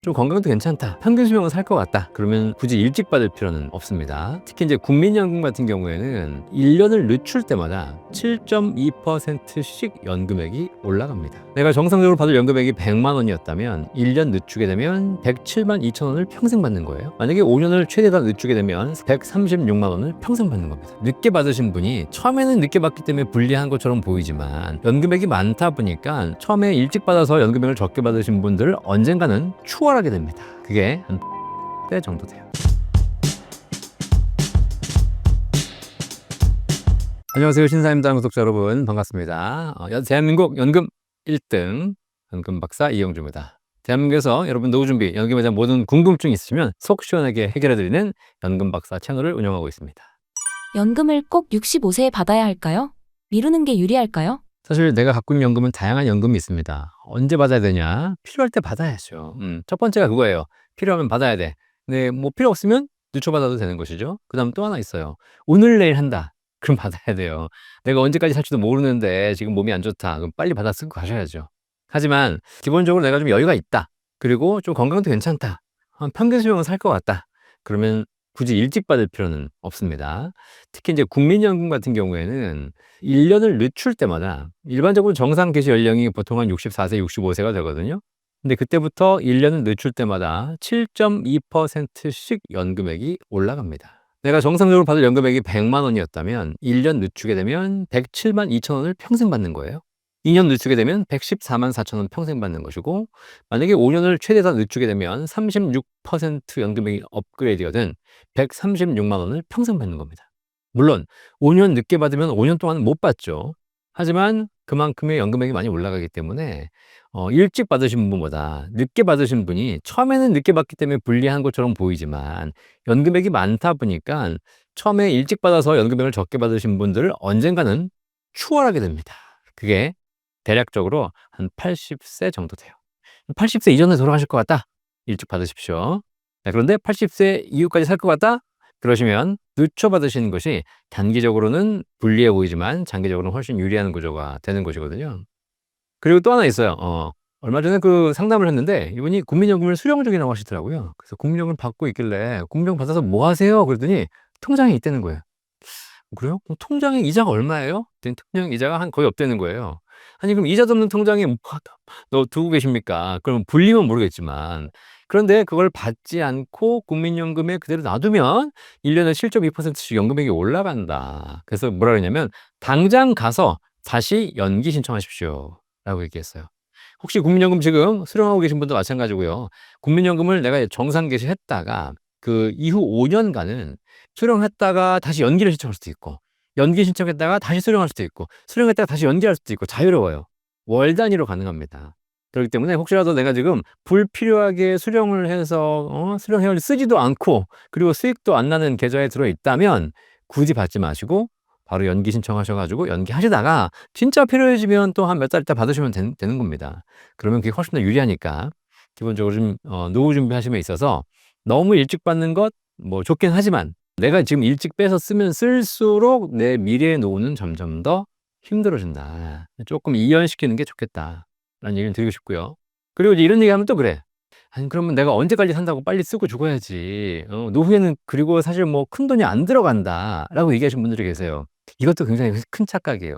좀 건강도 괜찮다, 평균 수명은 살 것 같다, 그러면 굳이 일찍 받을 필요는 없습니다. 특히 이제 국민연금 같은 경우에는 1년을 늦출 때마다 7.2%씩 연금액이 올라갑니다. 내가 정상적으로 받을 연금액이 100만 원이었다면 1년 늦추게 되면 107만 2천 원을 평생 받는 거예요. 만약에 5년을 최대다 늦추게 되면 136만 원을 평생 받는 겁니다. 늦게 받으신 분이 처음에는 늦게 받기 때문에 불리한 것처럼 보이지만 연금액이 많다 보니까 처음에 일찍 받아서 연금액을 적게 받으신 분들 언젠가는 추월하게 됩니다. 그게 한 대 정도 돼요. 안녕하세요. 신사임당 구독자 여러분, 반갑습니다. 대한민국 연금 1등 연금 박사 이영주입니다. 대한민국에서 여러분 노후 준비, 연금에 대한 모든 궁금증이 있으시면 속 시원하게 해결해드리는 연금 박사 채널을 운영하고 있습니다. 연금을 꼭 65세에 받아야 할까요? 미루는 게 유리할까요? 사실 내가 갖고 있는 연금은 다양한 연금이 있습니다. 언제 받아야 되냐? 필요할 때 받아야죠. 첫 번째가 그거예요. 필요하면 받아야 돼. 근데 뭐 필요 없으면 늦춰받아도 되는 것이죠. 그 다음 또 하나 있어요. 오늘 내일 한다. 그럼 받아야 돼요. 내가 언제까지 살지도 모르는데 지금 몸이 안 좋다. 그럼 빨리 받아 쓰고 가셔야죠. 하지만 기본적으로 내가 좀 여유가 있다, 그리고 좀 건강도 괜찮다, 한 평균 수명은 살 것 같다, 그러면 굳이 일찍 받을 필요는 없습니다. 특히 이제 국민연금 같은 경우에는 1년을 늦출 때마다 일반적으로 정상 개시 연령이 보통 한 64세, 65세가 되거든요. 근데 그때부터 1년을 늦출 때마다 7.2%씩 연금액이 올라갑니다. 내가 정상적으로 받을 연금액이 100만 원이었다면 1년 늦추게 되면 107만 2천 원을 평생 받는 거예요. 2년 늦추게 되면 114만 4천 원 평생 받는 것이고, 만약에 5년을 최대다 늦추게 되면 36% 연금액이 업그레이드가 된 136만 원을 평생 받는 겁니다. 물론 5년 늦게 받으면 5년 동안은 못 받죠. 하지만 그만큼의 연금액이 많이 올라가기 때문에 일찍 받으신 분보다 늦게 받으신 분이 처음에는 늦게 받기 때문에 불리한 것처럼 보이지만 연금액이 많다 보니까 처음에 일찍 받아서 연금액을 적게 받으신 분들을 언젠가는 추월하게 됩니다. 그게 대략적으로 한 80세 정도 돼요. 80세 이전에 돌아가실 것 같다? 일찍 받으십시오. 그런데 80세 이후까지 살 것 같다? 그러시면 늦춰 받으시는 것이 단기적으로는 불리해 보이지만 장기적으로는 훨씬 유리한 구조가 되는 것이거든요. 그리고 또 하나 있어요. 얼마 전에 그 상담을 했는데 이분이 국민연금을 수령 중이라고 하시더라고요. 그래서 국민연금을 받고 있길래 국민연금 받아서 뭐 하세요? 그랬더니 통장에 있다는 거예요. 그래요? 그럼 통장에 이자가 얼마예요? 그랬더니 통장 이자가 한 거의 없다는 거예요. 아니 그럼 이자도 없는 통장에 뭐 너 두고 계십니까? 그럼 불리면 모르겠지만, 그런데 그걸 받지 않고 국민연금에 그대로 놔두면 1년에 7.2%씩 연금액이 올라간다. 그래서 뭐라 그러냐면 당장 가서 다시 연기 신청하십시오 라고 얘기했어요. 혹시 국민연금 지금 수령하고 계신 분도 마찬가지고요. 국민연금을 내가 정상 개시했다가 그 이후 5년간은 수령했다가 다시 연기를 신청할 수도 있고, 연기 신청했다가 다시 수령할 수도 있고, 수령했다가 다시 연기할 수도 있고, 자유로워요. 월 단위로 가능합니다. 그렇기 때문에 혹시라도 내가 지금 불필요하게 수령을 해서 수령회원을 쓰지도 않고 그리고 수익도 안 나는 계좌에 들어있다면 굳이 받지 마시고 바로 연기 신청하셔가지고 연기하시다가 진짜 필요해지면 또 한 몇 달 있다 받으시면 되는 겁니다. 그러면 그게 훨씬 더 유리하니까 기본적으로 좀 노후 준비하심에 있어서 너무 일찍 받는 것 뭐 좋긴 하지만 내가 지금 일찍 빼서 쓰면 쓸수록 내 미래의 노후는 점점 더 힘들어진다. 조금 이연시키는 게 좋겠다 라는 얘기를 드리고 싶고요. 그리고 이제 이런 얘기하면 또 그래. 아니 그러면 내가 언제까지 산다고 빨리 쓰고 죽어야지. 노후에는 그리고 사실 뭐 큰돈이 안 들어간다 라고 얘기하시는 분들이 계세요. 이것도 굉장히 큰 착각이에요.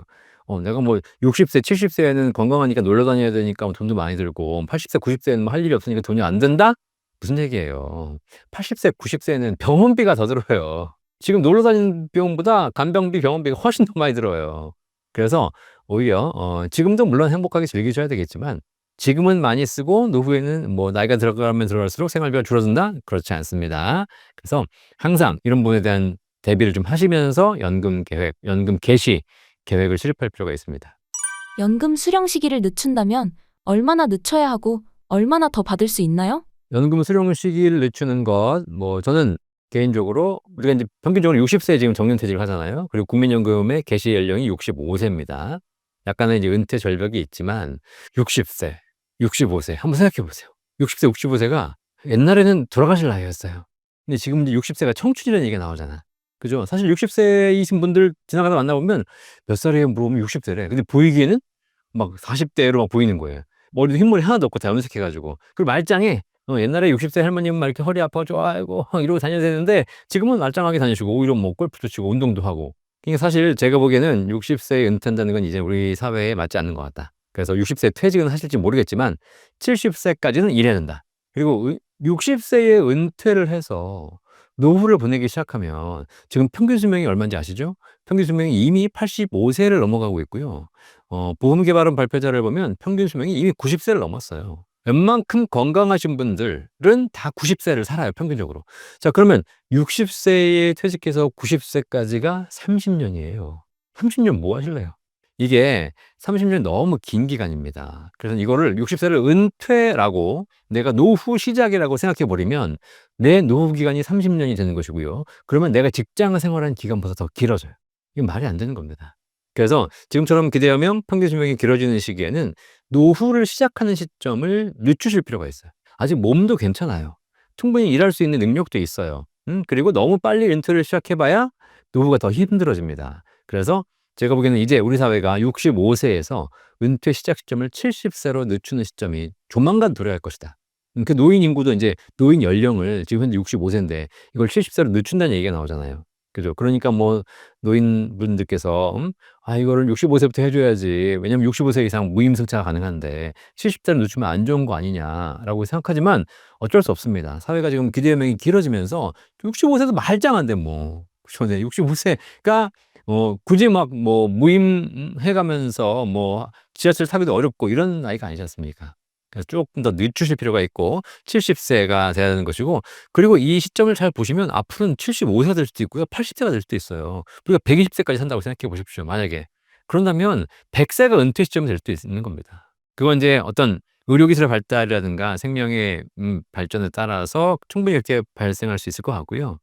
내가 뭐 60세, 70세에는 건강하니까 놀러 다녀야 되니까 돈도 많이 들고 80세, 90세에는 뭐 할 일이 없으니까 돈이 안 든다? 무슨 얘기예요. 80세, 90세에는 병원비가 더 들어요. 지금 놀러 다니는 비용보다 간병비, 병원비가 훨씬 더 많이 들어요. 그래서 오히려 지금도 물론 행복하게 즐기셔야 되겠지만 지금은 많이 쓰고 노후에는 뭐 나이가 들어가면 들어갈수록 생활비가 줄어든다? 그렇지 않습니다. 그래서 항상 이런 부분에 대한 대비를 좀 하시면서 연금 계획, 연금 개시 계획을 실입할 필요가 있습니다. 연금 수령 시기를 늦춘다면 얼마나 늦춰야 하고 얼마나 더 받을 수 있나요? 연금 수령 시기를 늦추는 것, 뭐 저는 개인적으로 우리가 이제 평균적으로 60세에 지금 정년퇴직을 하잖아요. 그리고 국민연금의 개시 연령이 65세입니다. 약간의 이제 은퇴 절벽이 있지만 60세, 65세 한번 생각해 보세요. 60세, 65세가 옛날에는 돌아가실 나이였어요. 근데 지금 이제 60세가 청춘이라는 얘기가 나오잖아. 그죠? 사실 60세이신 분들 지나가다 만나보면 몇 살이에요? 물어보면 60세래. 근데 보이기에는 막 40대로 막 보이는 거예요. 머리도 흰머리 하나도 없고 다 염색해가지고. 그리고 말짱해. 옛날에 60세 할머님은 막 이렇게 허리 아파가지고 아이고 이러고 다녀야 되는데 지금은 말짱하게 다니시고 오히려 뭐 골프도 치고 운동도 하고. 그러니까 사실 제가 보기에는 60세에 은퇴한다는 건 이제 우리 사회에 맞지 않는 것 같다. 그래서 60세 퇴직은 하실지 모르겠지만 70세까지는 일해야 된다. 그리고 60세에 은퇴를 해서 노후를 보내기 시작하면 지금 평균 수명이 얼마인지 아시죠? 평균 수명이 이미 85세를 넘어가고 있고요. 보험개발원 발표자를 보면 평균 수명이 이미 90세를 넘었어요. 웬만큼 건강하신 분들은 다 90세를 살아요, 평균적으로. 자, 그러면 60세에 퇴직해서 90세까지가 30년이에요. 30년 뭐 하실래요? 이게 30년 너무 긴 기간입니다. 그래서 이거를 60세를 은퇴라고 내가 노후 시작이라고 생각해 버리면 내 노후 기간이 30년이 되는 것이고요. 그러면 내가 직장 생활한 기간보다 더 길어져요. 이건 말이 안 되는 겁니다. 그래서 지금처럼 기대하면 평균 수명이 길어지는 시기에는 노후를 시작하는 시점을 늦추실 필요가 있어요. 아직 몸도 괜찮아요. 충분히 일할 수 있는 능력도 있어요. 그리고 너무 빨리 은퇴를 시작해봐야 노후가 더 힘들어집니다. 그래서 제가 보기에는 이제 우리 사회가 65세에서 은퇴 시작 시점을 70세로 늦추는 시점이 조만간 도래할 것이다. 그 노인 인구도 이제 노인 연령을 지금 현재 65세인데 이걸 70세로 늦춘다는 얘기가 나오잖아요. 그죠? 그러니까 뭐 노인분들께서 이거를 65세부터 해줘야지. 왜냐면 65세 이상 무임승차가 가능한데 70세로 늦추면 안 좋은 거 아니냐라고 생각하지만 어쩔 수 없습니다. 사회가 지금 기대연명이 길어지면서 65세도 말짱한데 뭐. 그렇죠. 네, 65세가 굳이 막 뭐 무임해가면서 뭐 지하철 타기도 어렵고 이런 나이가 아니지 않습니까? 그래서 조금 더 늦추실 필요가 있고 70세가 돼야 되는 것이고, 그리고 이 시점을 잘 보시면 앞으로는 75세가 될 수도 있고요. 80세가 될 수도 있어요. 우리가 120세까지 산다고 생각해 보십시오. 만약에. 그런다면 100세가 은퇴 시점이 될 수도 있는 겁니다. 그건 이제 어떤 의료기술의 발달이라든가 생명의 발전에 따라서 충분히 이렇게 발생할 수 있을 것 같고요.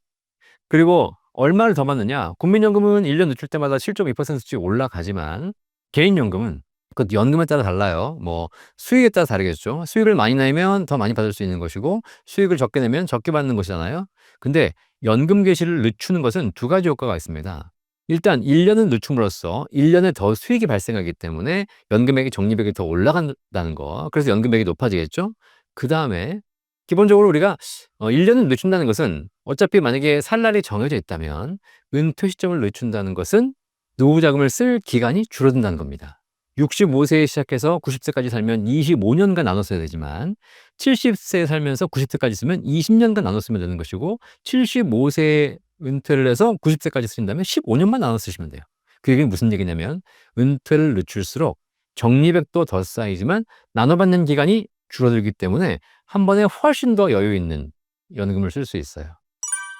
그리고 얼마를 더 받느냐? 국민연금은 1년 늦출 때마다 7.2%씩 올라가지만 개인연금은 그 연금에 따라 달라요. 뭐 수익에 따라 다르겠죠. 수익을 많이 내면 더 많이 받을 수 있는 것이고 수익을 적게 내면 적게 받는 것이잖아요. 근데 연금 개시를 늦추는 것은 두 가지 효과가 있습니다. 일단 1년은 늦춤으로써 1년에 더 수익이 발생하기 때문에 연금액이 적립액이 더 올라간다는 거. 그래서 연금액이 높아지겠죠. 그다음에 기본적으로 우리가 1년을 늦춘다는 것은 어차피 만약에 살 날이 정해져 있다면 은퇴 시점을 늦춘다는 것은 노후 자금을 쓸 기간이 줄어든다는 겁니다. 65세에 시작해서 90세까지 살면 25년간 나눠 써야 되지만 70세에 살면서 90세까지 쓰면 20년간 나눠 쓰면 되는 것이고 75세에 은퇴를 해서 90세까지 쓰신다면 15년만 나눠 쓰시면 돼요. 그 얘기는 무슨 얘기냐면 은퇴를 늦출수록 적립액도 더 쌓이지만 나눠받는 기간이 줄어들기 때문에 한 번에 훨씬 더 여유 있는 연금을 쓸 수 있어요.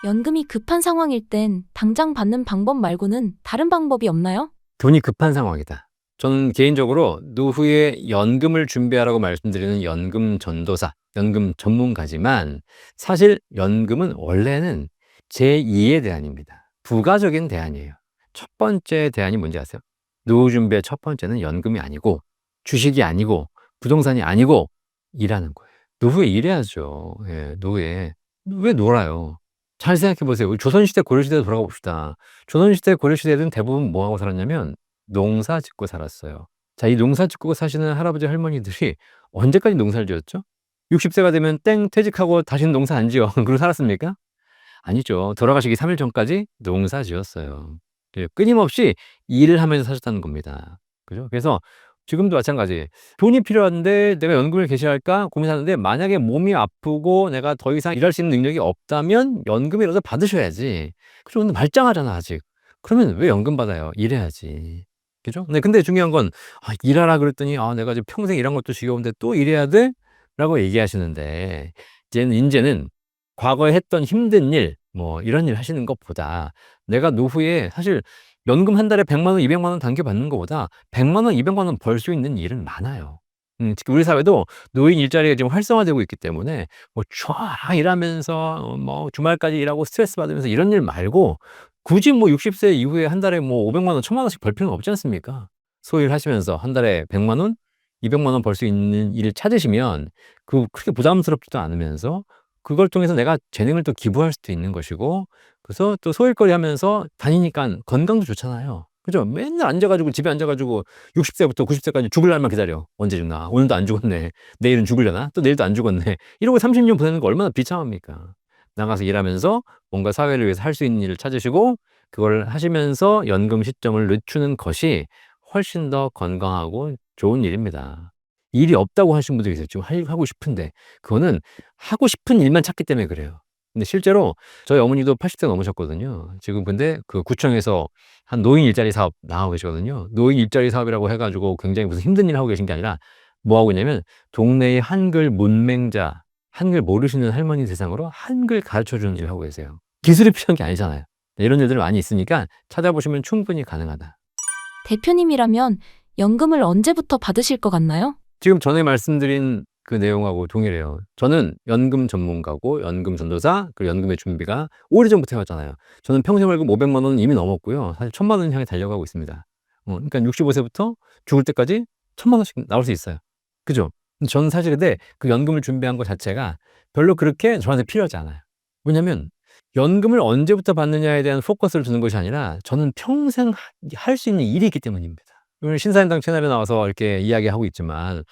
연금이 급한 상황일 땐 당장 받는 방법 말고는 다른 방법이 없나요? 돈이 급한 상황이다. 저는 개인적으로 노후에 연금을 준비하라고 말씀드리는 연금 전도사, 연금 전문가지만 사실 연금은 원래는 제2의 대안입니다. 부가적인 대안이에요. 첫 번째 대안이 뭔지 아세요? 노후 준비의 첫 번째는 연금이 아니고 주식이 아니고 부동산이 아니고 일하는 거예요. 노후에 일해야죠. 예, 노후에. 왜 놀아요? 잘 생각해 보세요. 우리 조선시대, 고려시대로 돌아가 봅시다. 조선시대, 고려시대는 대부분 뭐 하고 살았냐면 농사 짓고 살았어요. 자, 이 농사 짓고 사시는 할아버지, 할머니들이 언제까지 농사를 지었죠? 60세가 되면 땡 퇴직하고 다시는 농사 안 지어. 그러고 살았습니까? 아니죠. 돌아가시기 3일 전까지 농사 지었어요. 예, 끊임없이 일을 하면서 사셨다는 겁니다. 그죠? 그래서 지금도 마찬가지. 돈이 필요한데 내가 연금을 개시할까 고민하는데 만약에 몸이 아프고 내가 더 이상 일할 수 있는 능력이 없다면 연금이라도 받으셔야지. 그죠? 근데 말짱하잖아, 아직. 그러면 왜 연금 받아요? 일해야지. 그죠? 네, 근데 중요한 건 일하라 그랬더니 내가 지금 평생 일한 것도 지겨운데 또 일해야 돼? 라고 얘기하시는데 이제는 과거에 했던 힘든 일, 뭐 이런 일 하시는 것보다 내가 노후에 사실 연금 한 달에 100만 원, 200만 원 당겨 받는 것보다 100만 원, 200만 원 벌 수 있는 일은 많아요. 특히 우리 사회도 노인 일자리가 지금 활성화되고 있기 때문에 뭐 쫙 일하면서 뭐 주말까지 일하고 스트레스 받으면서 이런 일 말고 굳이 뭐 60세 이후에 한 달에 뭐 500만 원, 1000만 원씩 벌 필요는 없지 않습니까? 소일 하시면서 한 달에 100만 원, 200만 원 벌 수 있는 일을 찾으시면 그렇게 부담스럽지도 않으면서 그걸 통해서 내가 재능을 또 기부할 수도 있는 것이고, 그래서 또 소일거리 하면서 다니니까 건강도 좋잖아요. 그죠? 맨날 앉아가지고 집에 앉아가지고 60세부터 90세까지 죽을 날만 기다려. 언제 죽나? 오늘도 안 죽었네. 내일은 죽으려나? 또 내일도 안 죽었네. 이러고 30년 보내는 거 얼마나 비참합니까? 나가서 일하면서 뭔가 사회를 위해서 할 수 있는 일을 찾으시고 그걸 하시면서 연금 시점을 늦추는 것이 훨씬 더 건강하고 좋은 일입니다. 일이 없다고 하시는 분들이 계세요. 지금 하고 싶은데 그거는 하고 싶은 일만 찾기 때문에 그래요. 근데 실제로 저희 어머니도 80세 넘으셨거든요. 지금 근데 그 구청에서 한 노인 일자리 사업 나가고 계시거든요. 노인 일자리 사업이라고 해가지고 굉장히 무슨 힘든 일 하고 계신 게 아니라 뭐 하고 있냐면 동네의 한글 문맹자, 한글 모르시는 할머니 대상으로 한글 가르쳐 주는 일을 하고 계세요. 기술이 필요한 게 아니잖아요. 이런 일들 많이 있으니까 찾아보시면 충분히 가능하다. 대표님이라면 연금을 언제부터 받으실 것 같나요? 지금 전에 말씀드린 그 내용하고 동일해요. 저는 연금 전문가고 연금 전도사, 그리고 연금의 준비가 오래전부터 해왔잖아요. 저는 평생 월급 500만 원은 이미 넘었고요. 사실 1000만 원 향해 달려가고 있습니다. 그러니까 65세부터 죽을 때까지 1000만 원씩 나올 수 있어요. 그죠? 저는 사실 근데 그 연금을 준비한 것 자체가 별로 그렇게 저한테 필요하지 않아요. 왜냐면 연금을 언제부터 받느냐에 대한 포커스를 두는 것이 아니라 저는 평생 할 수 있는 일이 있기 때문입니다. 오늘 신사임당 채널에 나와서 이렇게 이야기하고 있지만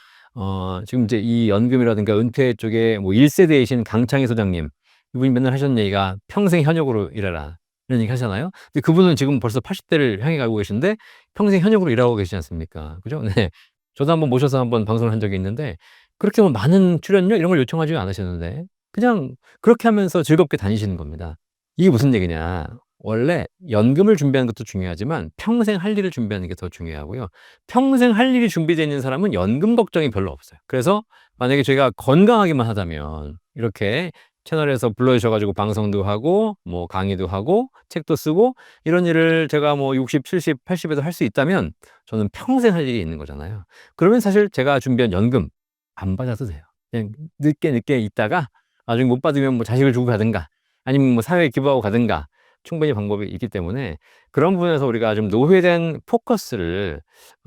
지금 이제 이 연금이라든가 은퇴 쪽에 뭐 1세대이신 강창희 소장님 이분이 맨날 하셨는 얘기가 평생 현역으로 일해라 이런 얘기 하잖아요. 근데 그분은 지금 벌써 80대를 향해 가고 계신데 평생 현역으로 일하고 계시지 않습니까? 그죠? 네. 저도 한번 모셔서 한번 방송을 한 적이 있는데 그렇게 뭐 많은 출연료 이런 걸 요청하지 않으셨는데 그냥 그렇게 하면서 즐겁게 다니시는 겁니다. 이게 무슨 얘기냐? 원래 연금을 준비하는 것도 중요하지만 평생 할 일을 준비하는 게 더 중요하고요. 평생 할 일이 준비되어 있는 사람은 연금 걱정이 별로 없어요. 그래서 만약에 저희가 건강하기만 하다면 이렇게 채널에서 불러주셔 가지고 방송도 하고 뭐 강의도 하고 책도 쓰고 이런 일을 제가 뭐 60, 70, 80에도 할 수 있다면 저는 평생 할 일이 있는 거잖아요. 그러면 사실 제가 준비한 연금 안 받아도 돼요. 그냥 늦게 있다가 나중에 못 받으면 뭐 자식을 주고 가든가 아니면 뭐 사회에 기부하고 가든가 충분히 방법이 있기 때문에 그런 부분에서 우리가 좀 노후에 대한 포커스를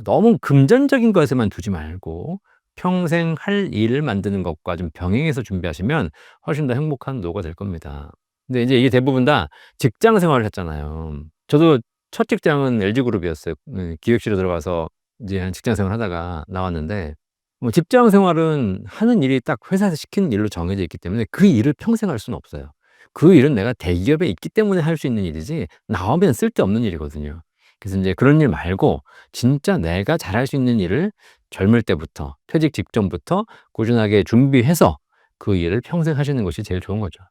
너무 금전적인 것에만 두지 말고 평생 할 일을 만드는 것과 좀 병행해서 준비하시면 훨씬 더 행복한 노후가 될 겁니다. 근데 이제 이게 대부분 다 직장 생활을 했잖아요. 저도 첫 직장은 LG그룹이었어요. 기획실에 들어가서 이제 한 직장 생활 하다가 나왔는데 뭐 직장 생활은 하는 일이 딱 회사에서 시키는 일로 정해져 있기 때문에 그 일을 평생 할 수는 없어요. 그 일은 내가 대기업에 있기 때문에 할 수 있는 일이지 나오면 쓸데없는 일이거든요. 그래서 이제 그런 일 말고 진짜 내가 잘할 수 있는 일을 젊을 때부터 퇴직 직전부터 꾸준하게 준비해서 그 일을 평생 하시는 것이 제일 좋은 거죠.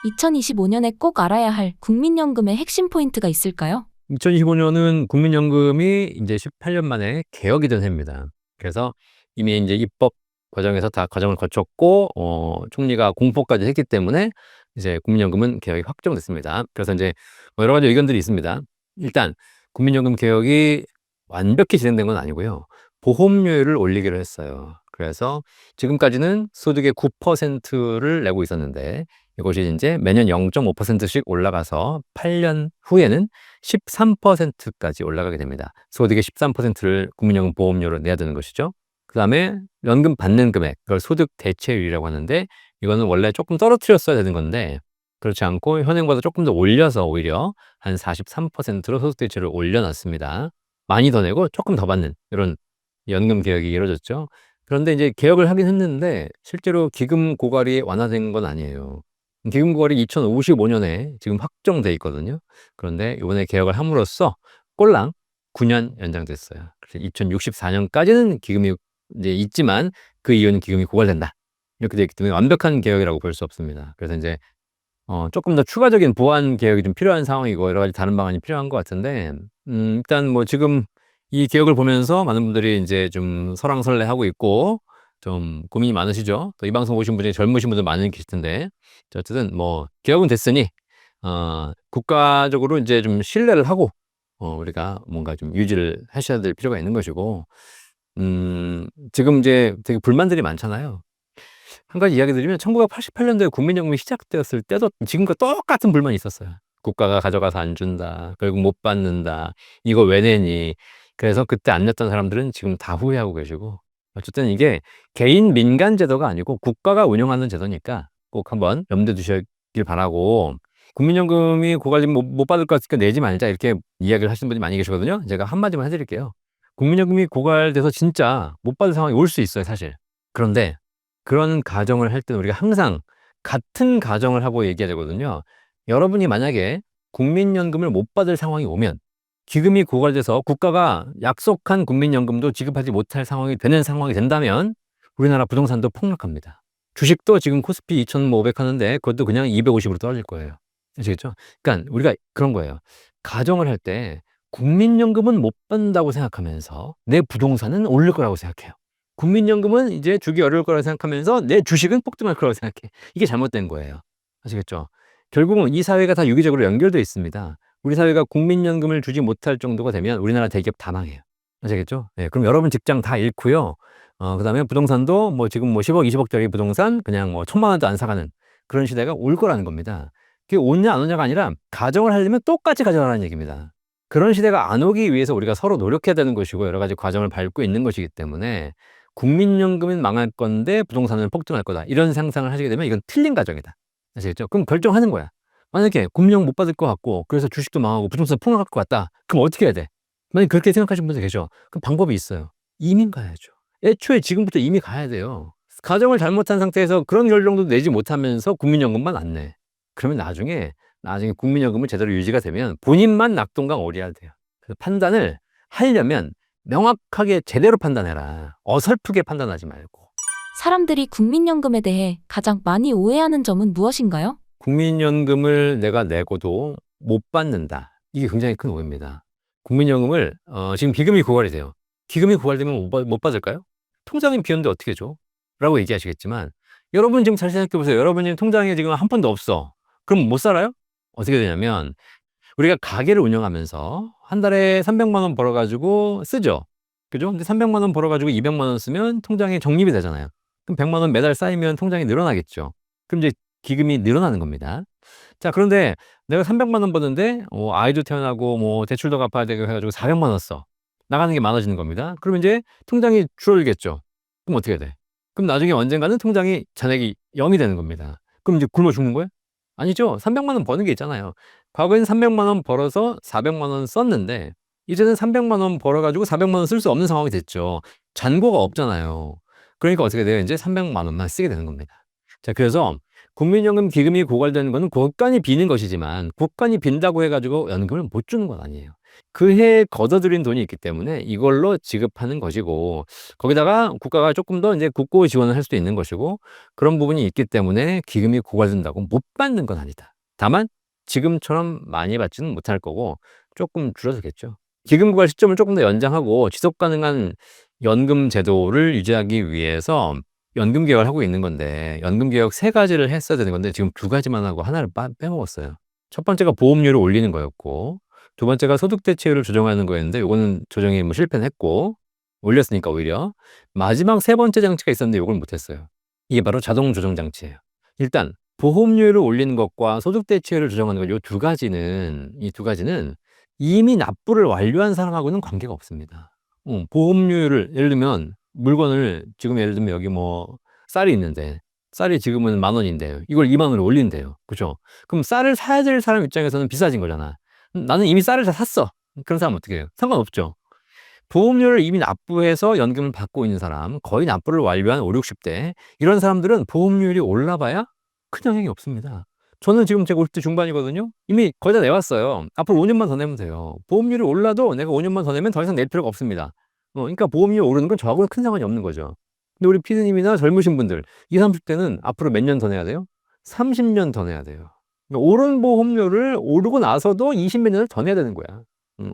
2025년에 꼭 알아야 할 국민연금의 핵심 포인트가 있을까요? 2025년은 국민연금이 이제 18년 만에 개혁이 된 해입니다. 그래서 이미 이제 입법 과정에서 다 과정을 거쳤고 총리가 공포까지 했기 때문에 이제 국민연금은 개혁이 확정됐습니다. 그래서 이제 뭐 여러 가지 의견들이 있습니다. 일단 국민연금 개혁이 완벽히 진행된 건 아니고요. 보험료율을 올리기로 했어요. 그래서 지금까지는 소득의 9%를 내고 있었는데 이것이 이제 매년 0.5%씩 올라가서 8년 후에는 13%까지 올라가게 됩니다. 소득의 13%를 국민연금 보험료로 내야 되는 것이죠. 그 다음에 연금 받는 금액, 그걸 소득 대체율이라고 하는데 이거는 원래 조금 떨어뜨렸어야 되는 건데 그렇지 않고 현행보다 조금 더 올려서 오히려 한 43%로 소득 대체율을 올려놨습니다. 많이 더 내고 조금 더 받는 이런 연금 개혁이 이루어졌죠. 그런데 이제 개혁을 하긴 했는데 실제로 기금 고갈이 완화된 건 아니에요. 기금 고갈이 2055년에 지금 확정돼 있거든요. 그런데 이번에 개혁을 함으로써 꼴랑 9년 연장됐어요. 그래서 2064년까지는 기금이 이제 있지만 그 이후는 기금이 고갈된다. 이렇게 되어 있기 때문에 완벽한 개혁이라고 볼 수 없습니다. 그래서 이제 조금 더 추가적인 보완 개혁이 좀 필요한 상황이고 여러 가지 다른 방안이 필요한 것 같은데 일단 뭐 지금 이 개혁을 보면서 많은 분들이 이제 좀 설왕설래하고 있고 좀 고민이 많으시죠. 또 이 방송 보신 분이 젊으신 분들 많이 계실 텐데 자, 어쨌든 뭐 개혁은 됐으니 국가적으로 이제 좀 신뢰를 하고 우리가 뭔가 좀 유지를 하셔야 될 필요가 있는 것이고 지금 이제 되게 불만들이 많잖아요. 한 가지 이야기 드리면 1988년도에 국민연금이 시작되었을 때도 지금과 똑같은 불만이 있었어요. 국가가 가져가서 안 준다. 결국 못 받는다. 이거 왜 내니? 그래서 그때 안 냈던 사람들은 지금 다 후회하고 계시고 어쨌든 이게 개인 민간 제도가 아니고 국가가 운영하는 제도니까 꼭 한번 염두에 두시길 바라고 국민연금이 고갈되면 못 받을 것 같으니까 내지 말자 이렇게 이야기를 하시는 분이 많이 계시거든요. 제가 한마디만 해 드릴게요. 국민연금이 고갈돼서 진짜 못 받을 상황이 올 수 있어요, 사실. 그런데 그런 가정을 할 때는 우리가 항상 같은 가정을 하고 얘기해야 되거든요. 여러분이 만약에 국민연금을 못 받을 상황이 오면 기금이 고갈돼서 국가가 약속한 국민연금도 지급하지 못할 상황이 되는 상황이 된다면 우리나라 부동산도 폭락합니다. 주식도 지금 코스피 2,500 하는데 그것도 그냥 250으로 떨어질 거예요. 아시겠죠? 그러니까 우리가 그런 거예요. 가정을 할 때 국민연금은 못 받는다고 생각하면서 내 부동산은 오를 거라고 생각해요. 국민연금은 이제 주기 어려울 거라고 생각하면서 내 주식은 폭등할 거라고 생각해. 이게 잘못된 거예요. 아시겠죠? 결국은 이 사회가 다 유기적으로 연결되어 있습니다. 우리 사회가 국민연금을 주지 못할 정도가 되면 우리나라 대기업 다 망해요. 아시겠죠? 네, 그럼 여러분 직장 다 잃고요. 그다음에 부동산도 뭐 지금 뭐 10억, 20억짜리 부동산 그냥 뭐 1,000만 원도 안 사가는 그런 시대가 올 거라는 겁니다. 그게 오냐 안 오냐가 아니라 가정을 하려면 똑같이 가져가라는 얘기입니다. 그런 시대가 안 오기 위해서 우리가 서로 노력해야 되는 것이고 여러 가지 과정을 밟고 있는 것이기 때문에 국민연금은 망할 건데 부동산은 폭등할 거다. 이런 상상을 하시게 되면 이건 틀린 가정이다. 아시겠죠? 그럼 결정하는 거야. 만약에 국민연금 못 받을 것 같고 그래서 주식도 망하고 부동산 폭락할 것 같다. 그럼 어떻게 해야 돼? 만약에 그렇게 생각하시는 분들 계셔. 그럼 방법이 있어요. 이민 가야죠. 애초에 지금부터 이미 가야 돼요. 가정을 잘못한 상태에서 그런 결정도 내지 못하면서 국민연금만 안 내. 그러면 나중에 국민연금을 제대로 유지가 되면 본인만 낙동강 오리알 돼요. 그래서 판단을 하려면 명확하게 제대로 판단해라. 어설프게 판단하지 말고. 사람들이 국민연금에 대해 가장 많이 오해하는 점은 무엇인가요? 국민연금을 내가 내고도 못 받는다. 이게 굉장히 큰 오해입니다. 국민연금을 지금 기금이 고갈이 돼요. 기금이 고갈되면 못 받을까요? 통장이 비었는데 어떻게 줘? 라고 얘기하시겠지만 여러분 지금 잘 생각해 보세요. 여러분이 통장에 지금 한 푼도 없어. 그럼 못 살아요? 어떻게 되냐면 우리가 가게를 운영하면서 한 달에 300만 원 벌어 가지고 쓰죠. 그죠? 근데 300만 원 벌어 가지고 200만 원 쓰면 통장에 적립이 되잖아요. 그럼 100만 원 매달 쌓이면 통장이 늘어나겠죠. 그럼 이제 기금이 늘어나는 겁니다. 자, 그런데 내가 300만 원 버는데 아이도 태어나고 뭐 대출도 갚아야 되고 해 가지고 400만 원 써. 나가는 게 많아지는 겁니다. 그러면 이제 통장이 줄어들겠죠. 그럼 어떻게 돼? 그럼 나중에 언젠가는 통장이 잔액이 0이 되는 겁니다. 그럼 이제 굶어 죽는 거예요? 아니죠. 300만 원 버는 게 있잖아요. 과거에는 300만 원 벌어서 400만 원 썼는데 이제는 300만 원 벌어 가지고 400만 원 쓸 수 없는 상황이 됐죠. 잔고가 없잖아요. 그러니까 어떻게 돼요? 이제 300만 원만 쓰게 되는 겁니다. 자, 그래서 국민연금 기금이 고갈되는 거는 국간이 비는 것이지만 국간이 빈다고 해 가지고 연금을 못 주는 건 아니에요. 그 해에 걷어들인 돈이 있기 때문에 이걸로 지급하는 것이고 거기다가 국가가 조금 더 이제 국고 지원을 할 수도 있는 것이고 그런 부분이 있기 때문에 기금이 고갈된다고 못 받는 건 아니다. 다만 지금처럼 많이 받지는 못할 거고 조금 줄어들겠죠. 기금 고갈 시점을 조금 더 연장하고 지속 가능한 연금 제도를 유지하기 위해서 연금 개혁을 하고 있는 건데 연금 개혁 3가지를 했어야 되는 건데 지금 2가지만 하고 하나를 빼먹었어요. 첫 번째가 보험료를 올리는 거였고 두 번째가 소득 대체율을 조정하는 거였는데 요거는 조정이 뭐 실패는 했고 올렸으니까 오히려 마지막 3번째 장치가 있었는데 요걸 못 했어요. 이게 바로 자동 조정 장치예요. 일단 보험료를 올리는 것과 소득 대체율을 조정하는 것 요 2가지는 이 2가지는 이미 납부를 완료한 사람하고는 관계가 없습니다. 보험료를 예를 들면 물건을 지금 예를 들면 여기 뭐 쌀이 있는데 쌀이 지금은 10,000원인데 이걸 20,000원으로 올린대요. 그죠? 그럼 쌀을 사야 될 사람 입장에서는 비싸진 거잖아. 나는 이미 쌀을 다 샀어. 그런 사람 어떻게 해요? 상관없죠. 보험료를 이미 납부해서 연금을 받고 있는 사람, 거의 납부를 완료한 5, 60대 이런 사람들은 보험료율이 올라봐야 큰 영향이 없습니다. 저는 지금 제가 50대 중반이거든요. 이미 거의 다 내왔어요. 앞으로 5년만 더 내면 돼요. 보험료율이 올라도 내가 5년만 더 내면 더 이상 낼 필요가 없습니다. 그러니까 보험료율 오르는 건 저하고는 큰 상관이 없는 거죠. 근데 우리 피디님이나 젊으신 분들 20, 30대는 앞으로 몇 년 더 내야 돼요? 30년 더 내야 돼요. 그러니까 오른 보험료를 오르고 나서도 20 몇 년을 더 내야 되는 거야.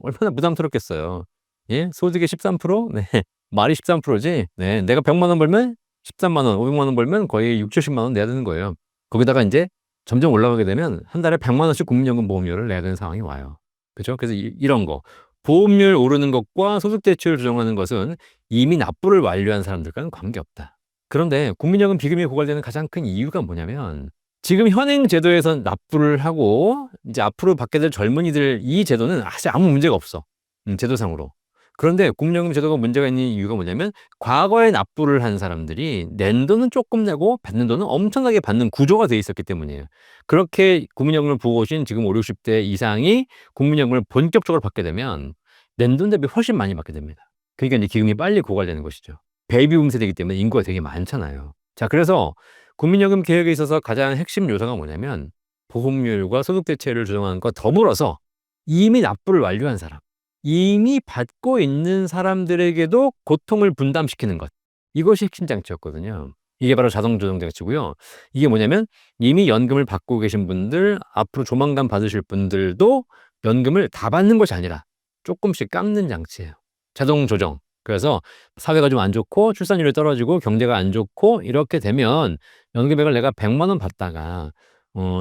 얼마나 부담스럽겠어요. 예? 소득의 13%? 네. 말이 13%지. 네. 내가 100만 원 벌면 13만 원, 500만 원 벌면 거의 6, 70만 원 내야 되는 거예요. 거기다가 이제 점점 올라가게 되면 한 달에 100만 원씩 국민연금 보험료를 내야 되는 상황이 와요. 그죠? 그래서 이런 거. 보험료를 오르는 것과 소득 대체율을 조정하는 것은 이미 납부를 완료한 사람들과는 관계없다. 그런데 국민연금 비금이 고갈되는 가장 큰 이유가 뭐냐면 지금 현행 제도에서 납부를 하고 이제 앞으로 받게 될 젊은이들 이 제도는 사실 아무 문제가 없어. 제도상으로. 그런데 국민연금 제도가 문제가 있는 이유가 뭐냐면 과거에 납부를 한 사람들이 낸 돈은 조금 내고 받는 돈은 엄청나게 받는 구조가 돼 있었기 때문이에요. 그렇게 국민연금을 보고 오신 지금 5, 60대 이상이 국민연금을 본격적으로 받게 되면 낸 돈 대비 훨씬 많이 받게 됩니다. 그러니까 이제 기금이 빨리 고갈되는 것이죠. 베이비붐 세대이기 때문에 인구가 되게 많잖아요. 자, 그래서 국민연금 개혁에 있어서 가장 핵심 요소가 뭐냐면 보험료율과 소득 대체율을 조정하는 것과 더불어서 이미 납부를 완료한 사람, 이미 받고 있는 사람들에게도 고통을 분담시키는 것. 이것이 핵심 장치였거든요. 이게 바로 자동 조정 장치고요. 이게 뭐냐면 이미 연금을 받고 계신 분들, 앞으로 조만간 받으실 분들도 연금을 다 받는 것이 아니라 조금씩 깎는 장치예요. 자동 조정. 그래서 사회가 좀 안 좋고 출산율이 떨어지고 경제가 안 좋고 이렇게 되면 연금액을 내가 100만 원 받다가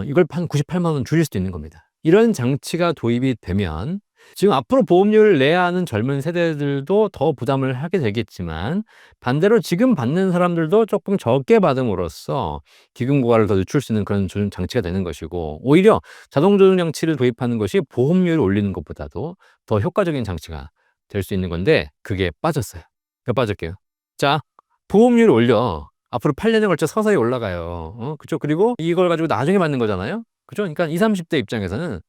이걸 한 98만 원 줄일 수도 있는 겁니다. 이런 장치가 도입이 되면 지금 앞으로 보험료를 내야 하는 젊은 세대들도 더 부담을 하게 되겠지만 반대로 지금 받는 사람들도 조금 적게 받음으로써 기금 고갈을 더 늦출 수 있는 그런 조정 장치가 되는 것이고 오히려 자동 조정 장치를 도입하는 것이 보험료를 올리는 것보다도 더 효과적인 장치가 될 수 있는 건데 그게 빠졌어요. 왜 빠졌게요? 자, 보험료를 올려. 앞으로 8년에 걸쳐 서서히 올라가요. 그죠? 그리고 이걸 가지고 나중에 받는 거잖아요. 그죠? 그러니까 20, 30대 입장에서는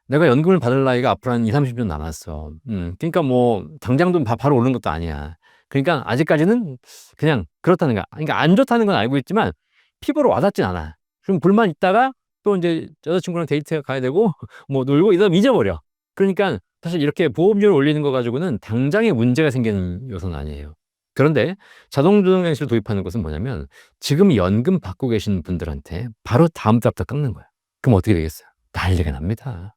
내가 연금을 받을 나이가 앞으로 한 20, 30년 남았어. 그러니까 뭐 당장 돈 바로 오르는 것도 아니야. 그러니까 아직까지는 그냥 그렇다는 거야. 그러니까 안 좋다는 건 알고 있지만 피부로 와닿진 않아. 좀 불만 있다가 또 이제 여자친구랑 데이트 가야 되고 뭐 놀고 이러면 잊어버려. 그러니까 사실 이렇게 보험료를 올리는 거 가지고는 당장에 문제가 생기는 요소는 아니에요. 그런데 자동 조정 장치를 도입하는 것은 뭐냐면 지금 연금 받고 계신 분들한테 바로 다음 달부터 깎는 거야. 그럼 어떻게 되겠어요? 난리가 납니다.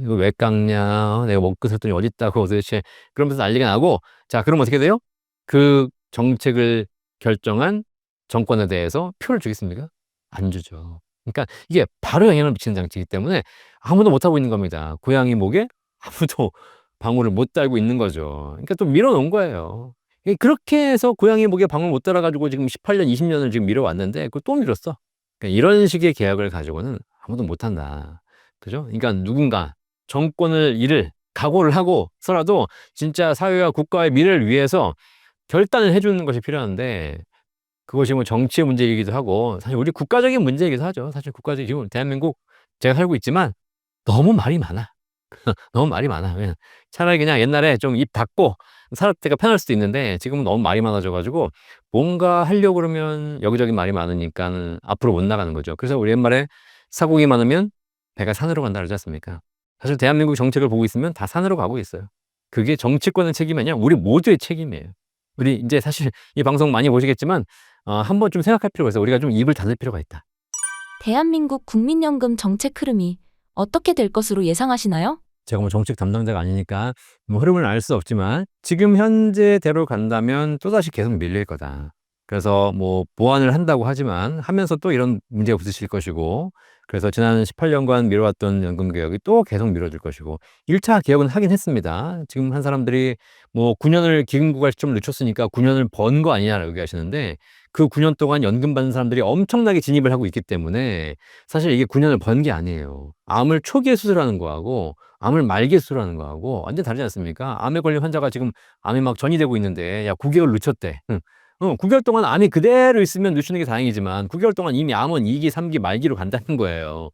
이거 왜 깎냐? 내가 먹고 살돈이 어디 있다고 도대체 그러면서 난리가 나고 자, 그럼 어떻게 돼요? 그 정책을 결정한 정권에 대해서 표를 주겠습니까? 안 주죠. 그러니까 이게 바로 영향을 미치는 장치이기 때문에 아무도 못 하고 있는 겁니다. 고양이 목에 아무도 방울을 못 달고 있는 거죠. 그러니까 또 밀어 놓은 거예요. 그렇게 해서 고양이 목에 방울 못 달아 가지고 지금 18년, 20년을 지금 미뤄 왔는데 그걸 또 미뤘어. 그러니까 이런 식의 계약을 가지고는 아무도 못 한다. 그죠? 그러니까 누군가 정권을 일을 각오를 하고서라도 진짜 사회와 국가의 미래를 위해서 결단을 해 주는 것이 필요한데 그것이 뭐 정치의 문제이기도 하고 사실 우리 국가적인 문제이기도 하죠. 사실 국가적인 지금 대한민국 제가 살고 있지만 너무 말이 많아. 너무 말이 많아. 그냥 차라리 그냥 옛날에 좀 입 닫고 살 때가 편할 수도 있는데 지금은 너무 말이 많아져 가지고 뭔가 하려고 그러면 여기저기 말이 많으니까는 앞으로 못 나가는 거죠. 그래서 우리 옛말에 "사고기 많으면 배가 산으로 간다." 그러지 않습니까? 사실 대한민국 정책을 보고 있으면 다 산으로 가고 있어요. 그게 정치권의 책임이 아니라 우리 모두의 책임이에요. 우리 인제 사실 이 방송 많이 보시겠지만 한번 좀 생각할 필요가 있어요. 우리가 좀 입을 닫을 필요가 있다. 대한민국 국민연금 정책 흐름이 어떻게 될 것으로 예상하시나요? 제가 뭐 정책 담당자가 아니니까 뭐 흐름을 알 수 없지만 지금 현재대로 간다면 또다시 계속 밀릴 거다. 그래서 뭐 보완을 한다고 하지만 하면서 또 이런 문제가 부딪힐 것이고 그래서 지난 18년간 미뤄왔던 연금 개혁이 또 계속 미뤄질 것이고 1차 개혁은 하긴 했습니다. 지금 한 사람들이 뭐 9년을 기금 구갈 시점을 늦췄으니까 9년을 번 거 아니냐라고 얘기하시는데 그 9년 동안 연금 받는 사람들이 엄청나게 진입을 하고 있기 때문에 사실 이게 9년을 번 게 아니에요. 암을 초기에 수술하는 거하고 암을 말기에 수술하는 거하고 완전 다르지 않습니까? 암에 걸린 환자가 지금 암이 막 전이되고 있는데 야 9개월 늦췄대. 9개월 동안 암이 그대로 있으면 늦추는 게 다행이지만 9개월 동안 이미 암은 2기, 3기 말기로 간다는 거예요.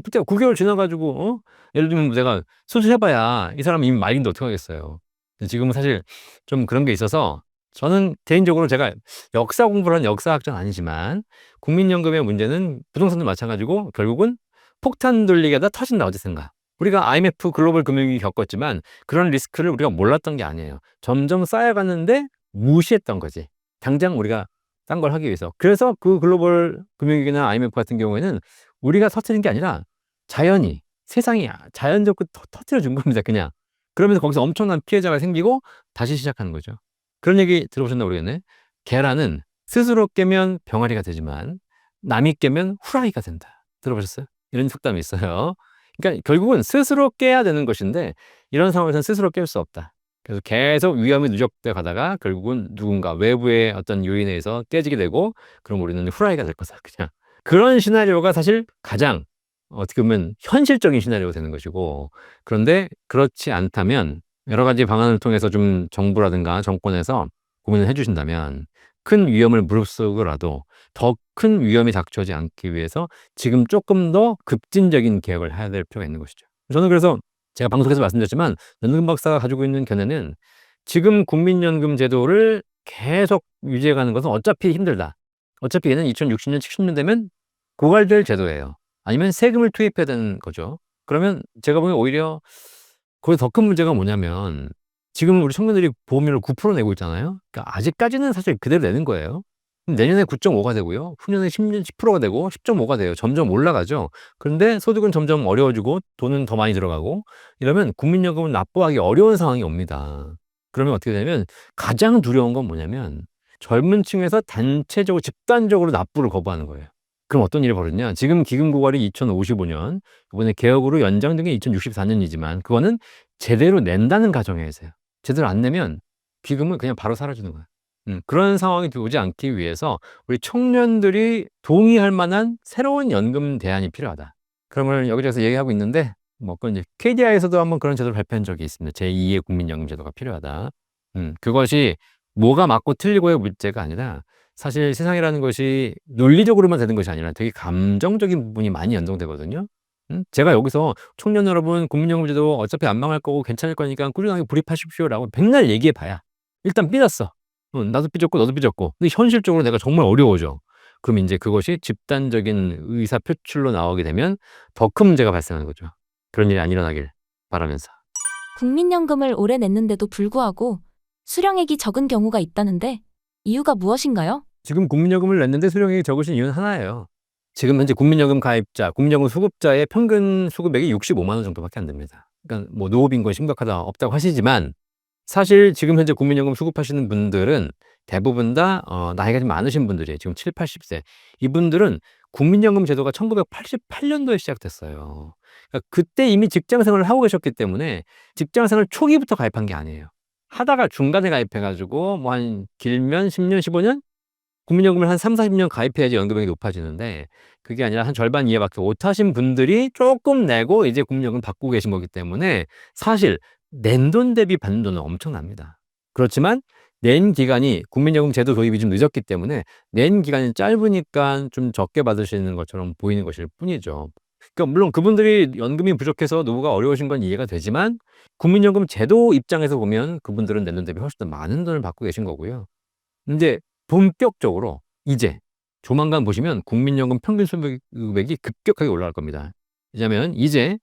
그때 9개월 지나 가지고 예를 들면 내가 수술해 봐야 이 사람이 이미 말기인데 어떡하겠어요. 지금은 사실 좀 그런 게 있어서 저는 개인적으로 제가 역사 공부를 한 역사학자는 아니지만 국민연금의 문제는 부동산도 마찬가지고 결국은 폭탄 돌리기 하다 터진다 어디선가. 우리가 IMF 글로벌 금융위기 겪었지만 그런 리스크를 우리가 몰랐던 게 아니에요. 점점 쌓여갔는데 무시했던 거지. 당장 우리가 딴 걸 하기 위해서. 그래서 그 글로벌 금융위기나 IMF 같은 경우에는 우리가 터뜨린 게 아니라 자연이, 세상이 자연적으로 터뜨려 준 겁니다, 그냥. 그러면서 거기서 엄청난 피해자가 생기고 다시 시작하는 거죠. 그런 얘기 들어보셨나 모르겠네. 계란은 스스로 깨면 병아리가 되지만 남이 깨면 후라이가 된다. 들어보셨어요? 이런 속담이 있어요. 그러니까 결국은 스스로 깨야 되는 것인데 이런 상황에서는 스스로 깰 수 없다. 그래서 계속 위험이 누적돼 가다가 결국은 누군가 외부의 어떤 요인에 의해서 깨지게 되고 그럼 우리는 후라이가 될 거다. 그냥. 그런 시나리오가 사실 가장 어떻게 보면 현실적인 시나리오가 되는 것이고 그런데 그렇지 않다면 여러 가지 방안을 통해서 좀 정부라든가 정권에서 고민을 해 주신다면 큰 위험을 무릅쓰고라도 더 큰 위험이 닥쳐오지 않기 위해서 지금 조금 더 급진적인 개혁을 해야 될 필요가 있는 것이죠. 저는 그래서 제가 방송에서 말씀드렸지만 연금 박사가 가지고 있는 견해는 지금 국민연금 제도를 계속 유지해 가는 것은 어차피 힘들다. 어차피 얘는 2060년, 70년 되면 고갈될 제도예요. 아니면 세금을 투입해야 되는 거죠. 그러면 제가 보기엔 오히려 거기 더 큰 문제가 뭐냐면 지금 우리 청년들이 보험료를 9% 내고 있잖아요. 그러니까 아직까지는 사실 그대로 내는 거예요. 내년에 9.5가 되고요. 후년에 10%가 되고 10.5가 돼요. 점점 올라가죠. 그런데 소득은 점점 어려워지고 돈은 더 많이 들어가고 이러면 국민연금을 납부하기 어려운 상황이 옵니다. 그러면 어떻게 되냐면 가장 두려운 건 뭐냐면 젊은 층에서 단체적으로 집단적으로 납부를 거부하는 거예요. 그럼 어떤 일이 벌어지냐? 지금 기금 고갈이 2055년, 이번에 개혁으로 연장된 게 2064년이지만 그거는 제대로 낸다는 가정하에서요. 제대로 안 내면 기금은 그냥 바로 사라지는 거예요. 그런 상황이 오지 않기 위해서 우리 청년들이 동의할 만한 새로운 연금 대안이 필요하다. 그런 걸 여기저기서 얘기하고 있는데 뭐 그건 이제 KDI에서도 한번 그런 제도를 발표한 적이 있습니다. 제2의 국민연금 제도가 필요하다. 그것이 뭐가 맞고 틀리고의 문제가 아니라 사실 세상이라는 것이 논리적으로만 되는 것이 아니라 되게 감정적인 부분이 많이 연동되거든요. 제가 여기서 "청년 여러분 국민연금 제도 어차피 안 망할 거고 괜찮을 거니까 꾸준하게 불입하십시오."라고 백날 얘기해 봐야 일단 삐졌어. 나도 삐졌고 너도 삐졌고. 근데 현실적으로 내가 정말 어려워져. 그럼 인제 그것이 집단적인 의사 표출로 나오게 되면 더 큰 문제가 발생하는 거죠. 그런 일이 안 일어나길 바라면서. 국민연금을 오래 냈는데도 불구하고 수령액이 적은 경우가 있다는데 이유가 무엇인가요? 지금 국민연금을 냈는데 수령액이 적으신 이유는 하나예요. 지금 현재 국민연금 가입자, 국민연금 수급자의 평균 수급액이 65만 원 정도밖에 안 됩니다. 그러니까 뭐 노후빈권 심각하다 없다고 하시지만 사실 지금 현재 국민연금 수급하시는 분들은 대부분 다 나이가 좀 많으신 분들이에요. 지금 70-80세. 이분들은 국민연금 제도가 1988년도에 시작됐어요. 그러니까 그때 이미 직장 생활을 하고 계셨기 때문에 직장 생활 초기부터 가입한 게 아니에요. 하다가 중간에 가입해 가지고 뭐 한 길면 10년, 15년? 국민연금을 한 30-40년 가입해야지 연금액이 높아지는데 그게 아니라 한 절반 이하밖에 못 하신 분들이 쪼끔 내고 이제 국민연금 받고 계신 거기 때문에 사실 낸 돈 대비 받는 돈은 엄청납니다. 그렇지만 낸 기간이 국민연금 제도 도입이 좀 늦었기 때문에 낸 기간이 짧으니까 좀 적게 받으시는 것처럼 보이는 것일 뿐이죠. 그러니까 물론 그분들이 연금이 부족해서 노후가 어려우신 건 이해가 되지만 국민연금 제도 입장에서 보면 그분들은 낸 돈 대비 훨씬 더 많은 돈을 받고 계신 거고요. 인제 본격적으로 이제 조만간 보시면 국민연금 평균 수급액이 급격하게 올라갈 겁니다. 왜냐하면 이제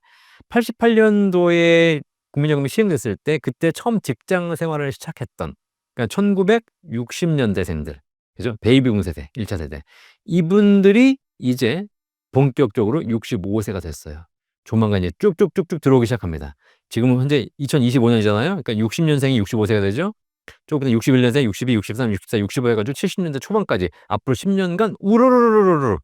88년도에 국민연금이 시행됐을 때 그때 처음 직장 생활을 시작했던 그러니까 1960년대생들 그죠? 베이비붐 세대, 1차 세대. 이분들이 이제 본격적으로 65세가 됐어요. 조만간 이제 쭉쭉쭉쭉 들어오기 시작합니다. 지금은 현재 2025년이잖아요. 그러니까 60년생이 65세가 되죠. 조금 전 61년생, 62, 63, 64, 65 해가지고 70년대 초반까지 앞으로 10년간 우르르르르르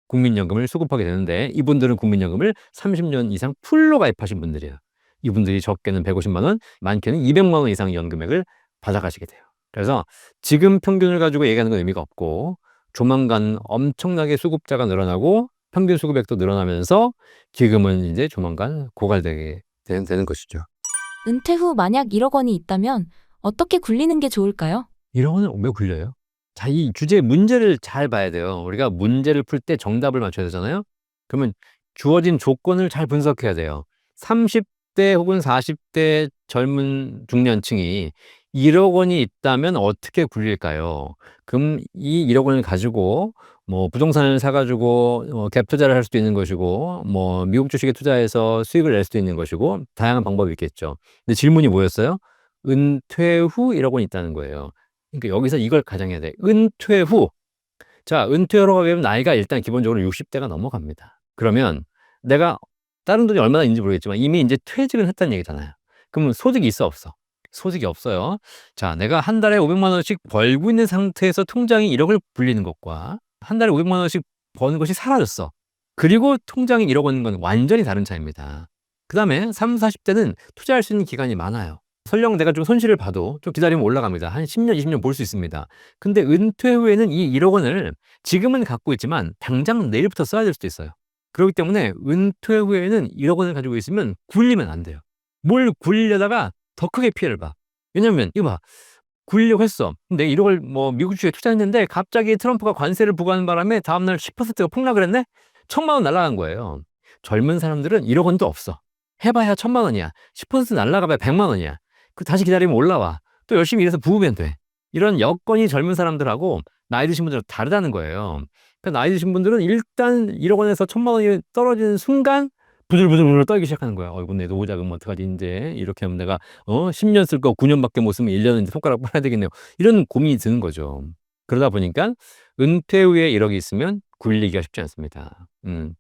국민연금을 수급하게 되는데 이분들은 국민연금을 30년 이상 풀로 가입하신 분들이에요. 이분들이 적게는 150만 원, 많게는 200만 원 이상의 연금액을 받아가시게 돼요. 그래서 지금 평균을 가지고 얘기하는 건 의미가 없고 조만간 엄청나게 수급자가 늘어나고 평균 수급액도 늘어나면서 기금은 이제 조만간 고갈되게 되는 것이죠. 은퇴 후 만약 1억 원이 있다면 어떻게 굴리는 게 좋을까요? 이런 거는 왜 굴려요? 자, 이 주제의 문제를 잘 봐야 돼요. 우리가 문제를 풀 때 정답을 맞춰야 되잖아요. 그러면 주어진 조건을 잘 분석해야 돼요. 30대 혹은 40대 젊은 중년층이 1억 원이 있다면 어떻게 굴릴까요? 그럼 이 1억 원을 가지고 뭐 부동산을 사 가지고 갭 투자를 할 수도 있는 것이고 뭐 미국 주식에 투자해서 수익을 낼 수도 있는 것이고 다양한 방법이 있겠죠. 근데 질문이 뭐였어요? 은퇴 후 1억 원이 있다는 거예요. 그러니까 여기서 이걸 가정해야 돼. 은퇴 후. 자, 은퇴하러 가게 되면 나이가 일단 기본적으로 60대가 넘어갑니다. 그러면 내가 다른 돈이 얼마나 있는지 모르겠지만 이미 인제 퇴직을 했다는 얘기잖아요. 그러면 소득이 있어 없어? 소득이 없어요. 자, 내가 한 달에 500만 원씩 벌고 있는 상태에서 통장이 1억 을 불리는 것과 한 달에 500만 원씩 버는 것이 사라졌어. 그리고 통장이 1억 원인 건 완전히 다른 차이입니다. 그다음에 30-40 대는 투자할 수 있는 기간이 많아요. 설령 내가 좀 손실을 봐도 좀 기다리면 올라갑니다. 한 10년, 20년 볼 수 있습니다. 근데 은퇴 후에는 이 1억 원을 지금은 갖고 있지만 당장 내일부터 써야 될 수도 있어요. 그렇기 때문에 은퇴 후에는 1억 원을 가지고 있으면 굴리면 안 돼요. 뭘 굴리려다가 더 크게 피해를 봐. 왜냐면 이거 봐. 굴리려고 했어. 근데 1억을 뭐 미국 주식에 투자했는데 갑자기 트럼프가 관세를 부과하는 바람에 다음날 10%가 폭락을 했네? 1,000만 원 날아간 거예요. 젊은 사람들은 1억 원도 없어. 해봐야 1,000만 원이야. 10% 날아가봐야 100만 원이야. 그 다시 기다리면 올라와. 또 열심히 일해서 부으면 돼. 이런 여건이 젊은 사람들하고 나이 드신 분들은 다르다는 거예요. 그러니까 나이 드신 분들은 일단 1억 원에서 1,000만 원이 떨어지는 순간 부들부들 떨기 시작하는 거야. 어이구, 내 노후 자금 어떡하지, 이제. 이렇게 하면 내가, 10년 쓸 거 9년밖에 못 쓰면 1년은 이제 손가락 빨아야 되겠네요. 이런 고민이 드는 거죠. 그러다 보니까 은퇴 후에 1억이 있으면 굴리기가 쉽지 않습니다.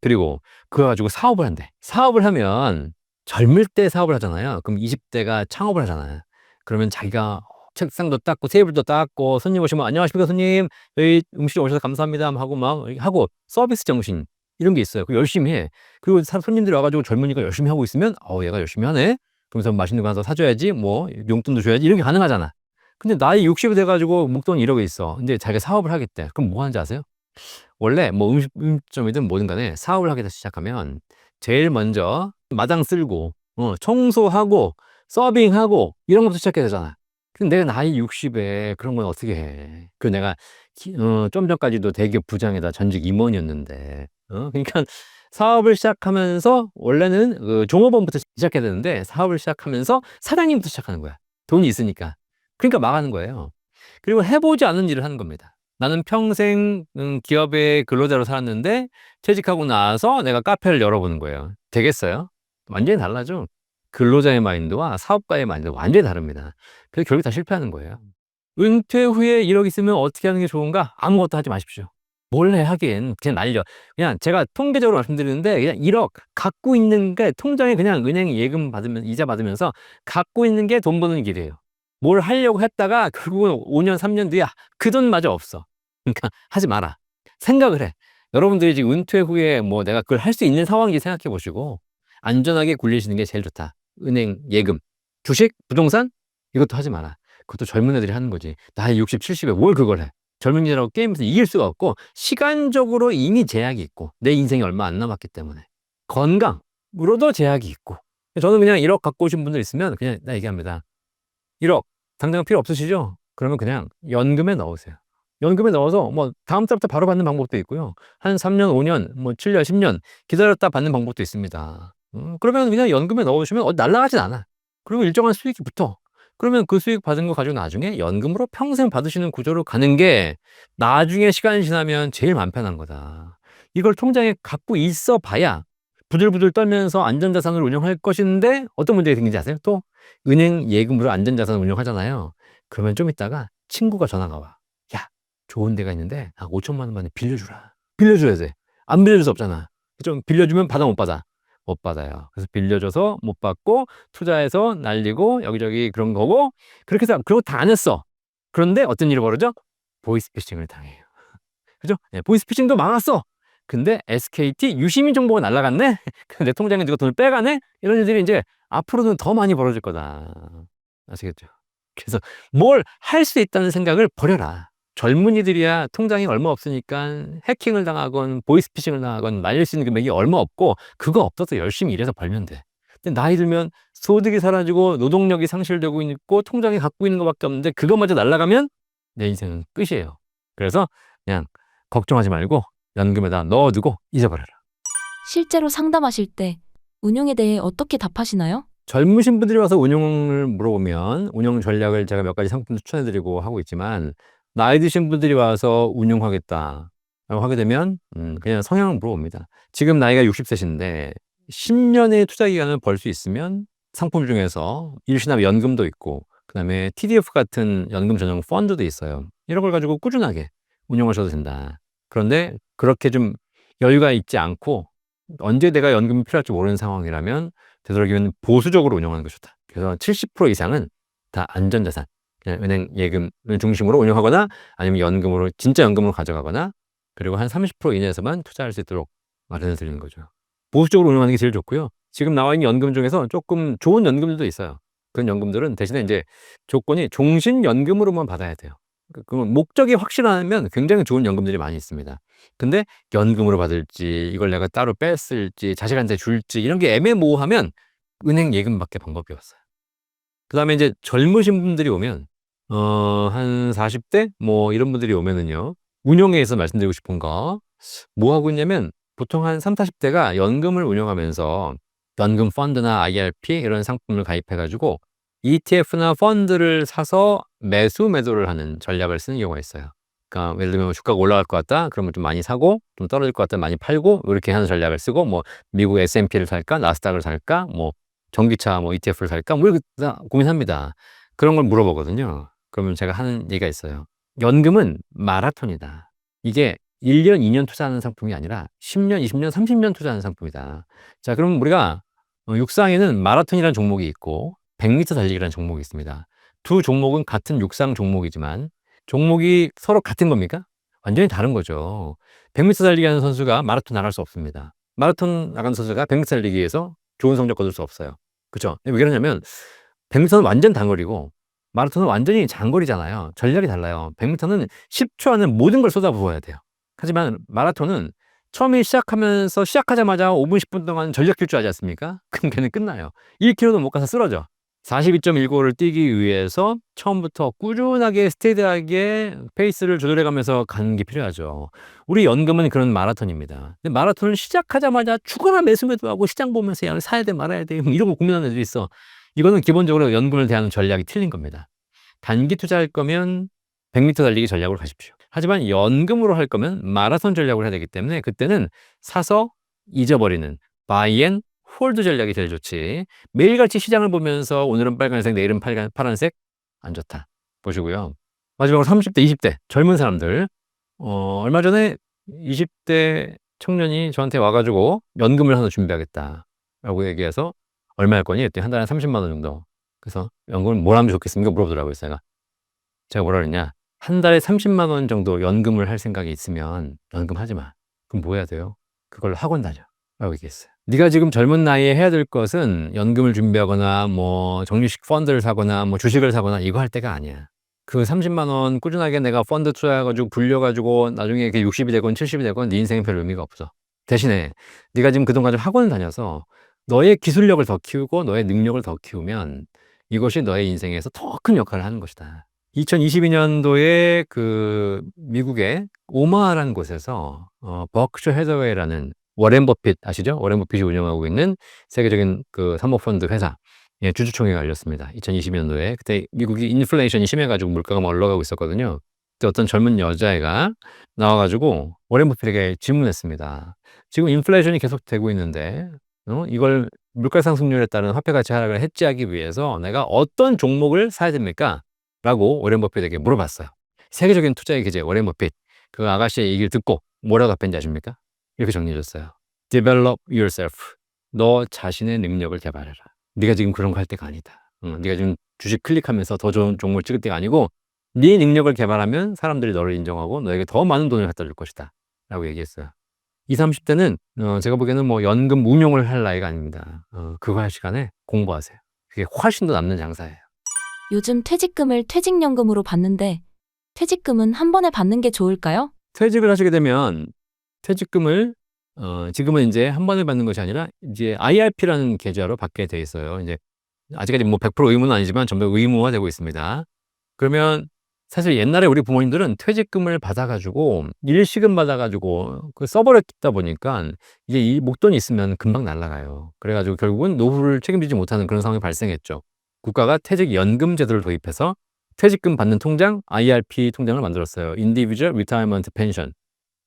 그리고 그거 가지고 사업을 한대. 사업을 하면 젊을 때 사업을 하잖아요. 그럼 20대가 창업을 하잖아요. 그러면 자기가 책상도 닦고 테이블도 닦고 손님 오시면 안녕하십니까 손님, 저희 음식 오셔서 감사합니다 하고 막 하고 서비스 정신 이런 게 있어요. 그 열심히 해. 그리고 손님들이 와가지고 젊으니까 열심히 하고 있으면 얘가 열심히 하네. 그러면서 맛있는 거 하나 더 사줘야지, 뭐 용돈도 줘야지, 이런 게 가능하잖아. 근데 나이 60이 돼가지고 목돈이 1억이 있어. 근데 자기가 사업을 하겠대. 그럼 뭐 하는지 아세요? 원래 뭐 음식점이든 뭐든 간에 사업을 하게 시작하면 제일 먼저 마당 쓸고 청소하고 서빙하고 이런 것부터 시작해야 되잖아. 근데 내가 나이 60에 그런 건 어떻게 해? 그 내가 좀 전까지도 대기업 부장에다 전직 임원이었는데, 그러니까 사업을 시작하면서 원래는 그 종업원부터 시작해야 되는데 사업을 시작하면서 사장님부터 시작하는 거야. 돈이 있으니까. 그러니까 망하는 거예요. 그리고 해보지 않은 일을 하는 겁니다. 나는 평생 기업의 근로자로 살았는데 퇴직하고 나서 내가 카페를 열어보는 거예요. 되겠어요? 완전히 달라져. 근로자의 마인드와 사업가의 마인드가 완전히 다릅니다. 그래서 결국 다 실패하는 거예요. 은퇴 후에 1억 있으면 어떻게 하는 게 좋은가? 아무것도 하지 마십시오. 몰래 하긴 그냥 날려. 그냥 제가 통계적으로 말씀드리는데 그냥 1억 갖고 있는 게 통장에 그냥 은행 예금 받으면 이자 받으면서 갖고 있는 게 돈 버는 길이에요. 뭘 하려고 했다가 결국은 5년 3년 뒤에 그 돈마저 없어. 그러니까 하지 마라. 생각을 해. 여러분들이 지금 은퇴 후에 뭐 내가 그걸 할 수 있는 상황인지 생각해 보시고 안전하게 굴리시는 게 제일 좋다. 은행 예금, 주식, 부동산 이것도 하지 마라. 그것도 젊은 애들이 하는 거지. 나이 60, 70에 뭘 그걸 해. 젊은이들하고 게임에서 이길 수가 없고 시간적으로 이미 제약이 있고 내 인생이 얼마 안 남았기 때문에 건강으로도 제약이 있고 저는 그냥 1억 갖고 오신 분들 있으면 그냥 나 얘기합니다. 1억 당장 필요 없으시죠? 그러면 그냥 연금에 넣으세요. 연금에 넣어서 뭐 다음 달부터 바로 받는 방법도 있고요. 한 3년, 5년, 뭐 7년, 10년 기다렸다 받는 방법도 있습니다. 그러면 그냥 연금에 넣으시면 날아가진 않아. 그러면 일정한 수익이 붙어. 그러면 그 수익 받은 거 가지고 나중에 연금으로 평생 받으시는 구조로 가는 게 나중에 시간이 지나면 제일 마음 편한 거다. 이걸 통장에 갖고 있어 봐야 부들부들 떨면서 안전자산을 운영할 것인데 어떤 문제가 생긴지 아세요? 또 은행 예금으로 안전자산을 운영하잖아요. 그러면 좀 있다가 친구가 전화가 와. 야, 좋은 데가 있는데 5천만 원만에 빌려주라. 빌려줘야 돼. 안 빌려줄 수 없잖아. 좀 빌려주면 받아 못 받아? 못 받아요. 그래서 빌려줘서 못 받고 투자해서 날리고 여기저기 그런 거고 그렇게 해서 그러고 다 안 했어. 그런데 어떤 일이 벌어져? 보이스피싱을 당해요. 그죠? 네, 보이스피싱도 망했어. 근데 SKT 유시민 정보가 날라갔네? 내 통장에 누가 돈을 빼가네? 이런 일들이 이제 앞으로는 더 많이 벌어질 거다. 아시겠죠? 그래서 뭘 할 수 있다는 생각을 버려라. 젊은이들이야 통장이 얼마 없으니까 해킹을 당하건 보이스피싱을 당하건 날릴 수 있는 금액이 얼마 없고 그거 없어서 열심히 일해서 벌면 돼. 근데 나이 들면 소득이 사라지고 노동력이 상실되고 있고 통장에 갖고 있는 것밖에 없는데 그것마저 날아가면 내 인생은 끝이에요. 그래서 그냥 걱정하지 말고 연금에다 넣어두고 잊어버려라. 실제로 상담하실 때 운용에 대해 어떻게 답하시나요? 젊으신 분들이 와서 운용을 물어보면 운용 전략을 제가 몇 가지 상품도 추천해드리고 하고 있지만 나이 드신 분들이 와서 운용하겠다 라고 하게 되면 그냥 성향을 물어봅니다. 지금 나이가 60세신데 10년의 투자 기간을 벌 수 있으면 상품 중에서 일시납 연금도 있고 그 다음에 TDF 같은 연금 전용 펀드도 있어요. 이런 걸 가지고 꾸준하게 운용하셔도 된다. 그런데 그렇게 좀 여유가 있지 않고 언제 내가 연금이 필요할지 모르는 상황이라면 되도록이면 보수적으로 운영하는 것이 좋다. 그래서 70% 이상은 다 안전자산, 그냥 은행 예금을 중심으로 운영하거나 아니면 연금으로 진짜 연금으로 가져가거나 그리고 한 30% 이내에서만 투자할 수 있도록 마련해 드리는 거죠. 보수적으로 운영하는 게 제일 좋고요. 지금 나와 있는 연금 중에서 조금 좋은 연금들도 있어요. 그런 연금들은 대신에 이제 조건이 종신연금으로만 받아야 돼요. 그 목적이 확실하면 굉장히 좋은 연금들이 많이 있습니다. 근데 연금으로 받을지 이걸 내가 따로 뺐을지 자식한테 줄지 이런 게 애매모호하면 은행 예금밖에 방법이 없어요. 그다음에 이제 젊으신 분들이 오면 한 40대 뭐 이런 분들이 오면은요. 운용에서 말씀드리고 싶은 거 뭐 하고 있냐면 보통 한 30-40대가 연금을 운용하면서 연금 펀드나 IRP 이런 상품을 가입해 가지고 ETF나 펀드를 사서 매수 매도를 하는 전략을 쓰는 경우가 있어요. 그러니까 예를 들면 주가가 올라갈 것 같다. 그러면 좀 많이 사고 좀 떨어질 것 같다. 많이 팔고 이렇게 하는 전략을 쓰고 뭐 미국 S&P를 살까? 나스닥을 살까? 뭐 전기차 뭐 ETF를 살까? 뭐 이렇게 다 고민합니다. 그런 걸 물어보거든요. 그러면 제가 하는 얘기가 있어요. 연금은 마라톤이다. 이게 1년, 2년 투자하는 상품이 아니라 10년, 20년, 30년 투자하는 상품이다. 자, 그럼 우리가 육상에는 마라톤이라는 종목이 있고 100m 달리기라는 종목이 있습니다. 두 종목은 같은 육상 종목이지만 종목이 서로 같은 겁니까? 완전히 다른 거죠. 100m 달리기 하는 선수가 마라톤 나갈 수 없습니다. 마라톤 나가는 선수가 100m 달리기에서 좋은 성적 거둘 수 없어요. 그죠? 왜 그러냐면 100m는 완전 단거리고 마라톤은 완전히 장거리잖아요. 전략이 달라요. 100m는 10초 안에 모든 걸 쏟아부어야 돼요. 하지만 마라톤은 처음에 시작하면서 시작하자마자 5분, 10분 동안 전력 질주하지 않습니까? 그럼 걔는 끝나요. 1km도 못 가서 쓰러져. 42.195를 뛰기 위해서 처음부터 꾸준하게 스테디하게 페이스를 조절해 가면서 가는 게 필요하죠. 우리 연금은 그런 마라톤입니다. 근데 마라톤을 시작하자마자 죽어나 매수매도 하고 시장 보면서 야, 사야 돼 말아야 돼 이런 거 고민하는 애들이 있어. 이거는 기본적으로 연금을 대하는 전략이 틀린 겁니다. 단기 투자할 거면 100m 달리기 전략으로 가십시오. 하지만 연금으로 할 거면 마라톤 전략을 해야 되기 때문에 그때는 사서 잊어버리는 buy and 홀드 전략이 제일 좋지. 매일같이 시장을 보면서 오늘은 빨간색, 내일은 파란색 안 좋다. 보시고요. 마지막으로 30대, 20대 젊은 사람들 얼마 전에 20대 청년이 저한테 와가지고 연금을 하나 준비하겠다라고 얘기해서 얼마 할 거니? 그랬더니 한 달에 30만 원 정도. 그래서 연금을 뭘 하면 좋겠습니까? 물어보더라고요. 제가 뭐라 그랬냐? 한 달에 30만 원 정도 연금을 할 생각이 있으면 연금 하지 마. 그럼 뭐 해야 돼요? 그걸 학원 다녀. 라고 얘기했어요. 네가 지금 젊은 나이에 해야 될 것은 연금을 준비하거나 뭐 적립식 펀드를 사거나 뭐 주식을 사거나 이거 할 때가 아니야. 그 30만 원 꾸준하게 내가 펀드 투자해가지고 불려가지고 나중에 이게 60이 되건 70이 되건 네 인생에 별 의미가 없어. 대신에 네가 지금 그동안 좀 학원을 다녀서 너의 기술력을 더 키우고 너의 능력을 더 키우면 이것이 너의 인생에서 더 큰 역할을 하는 것이다. 2022년도에 그 미국의 오마하라는 곳에서 버크셔 해서웨이라는 워렌 버핏 아시죠? 워렌 버핏이 운영하고 있는 세계적인 그 사모펀드 회사 예, 주주총회가 열렸습니다. 2022년도에 그때 미국이 인플레이션이 심해가지고 물가가 막 올라가고 있었거든요. 그때 어떤 젊은 여자애가 나와가지고 워렌 버핏에게 질문했습니다. 지금 인플레이션이 계속되고 있는데 이걸 물가 상승률에 따른 화폐 가치 하락을 해지하기 위해서 내가 어떤 종목을 사야 됩니까? 라고 워렌 버핏에게 물어봤어요. 세계적인 투자의 기재 워렌 버핏 그 아가씨의 얘기를 듣고 뭐라고 답했는지 아십니까? 이렇게 정리해 줬어요. Develop yourself. 너 자신의 능력을 개발해라. 네가 지금 그런 거 할 때가 아니다. 네가 지금 주식 클릭하면서 더 좋은 종목을 찍을 때가 아니고 네 능력을 개발하면 사람들이 너를 인정하고 너에게 더 많은 돈을 갖다 줄 것이다. 라고 얘기했어요. 20, 30대는 제가 보기에는 뭐 연금 운용을 할 나이가 아닙니다. 그거 할 시간에 공부하세요. 그게 훨씬 더 남는 장사예요. 요즘 퇴직금을 퇴직연금으로 받는데 퇴직금은 한 번에 받는 게 좋을까요? 퇴직을 하시게 되면 퇴직금을 지금은 이제 한 번에 받는 것이 아니라 이제 IRP라는 계좌로 받게 돼 있어요. 이제 아직까지 뭐 100% 의무는 아니지만 점점 의무화되고 있습니다. 그러면 사실 옛날에 우리 부모님들은 퇴직금을 받아가지고 일시금 받아가지고 그 써버렸다 보니까 이게 이 목돈이 있으면 금방 날아가요. 그래가지고 결국은 노후를 책임지지 못하는 그런 상황이 발생했죠. 국가가 퇴직연금 제도를 도입해서 퇴직금 받는 통장 IRP 통장을 만들었어요. Individual Retirement Pension.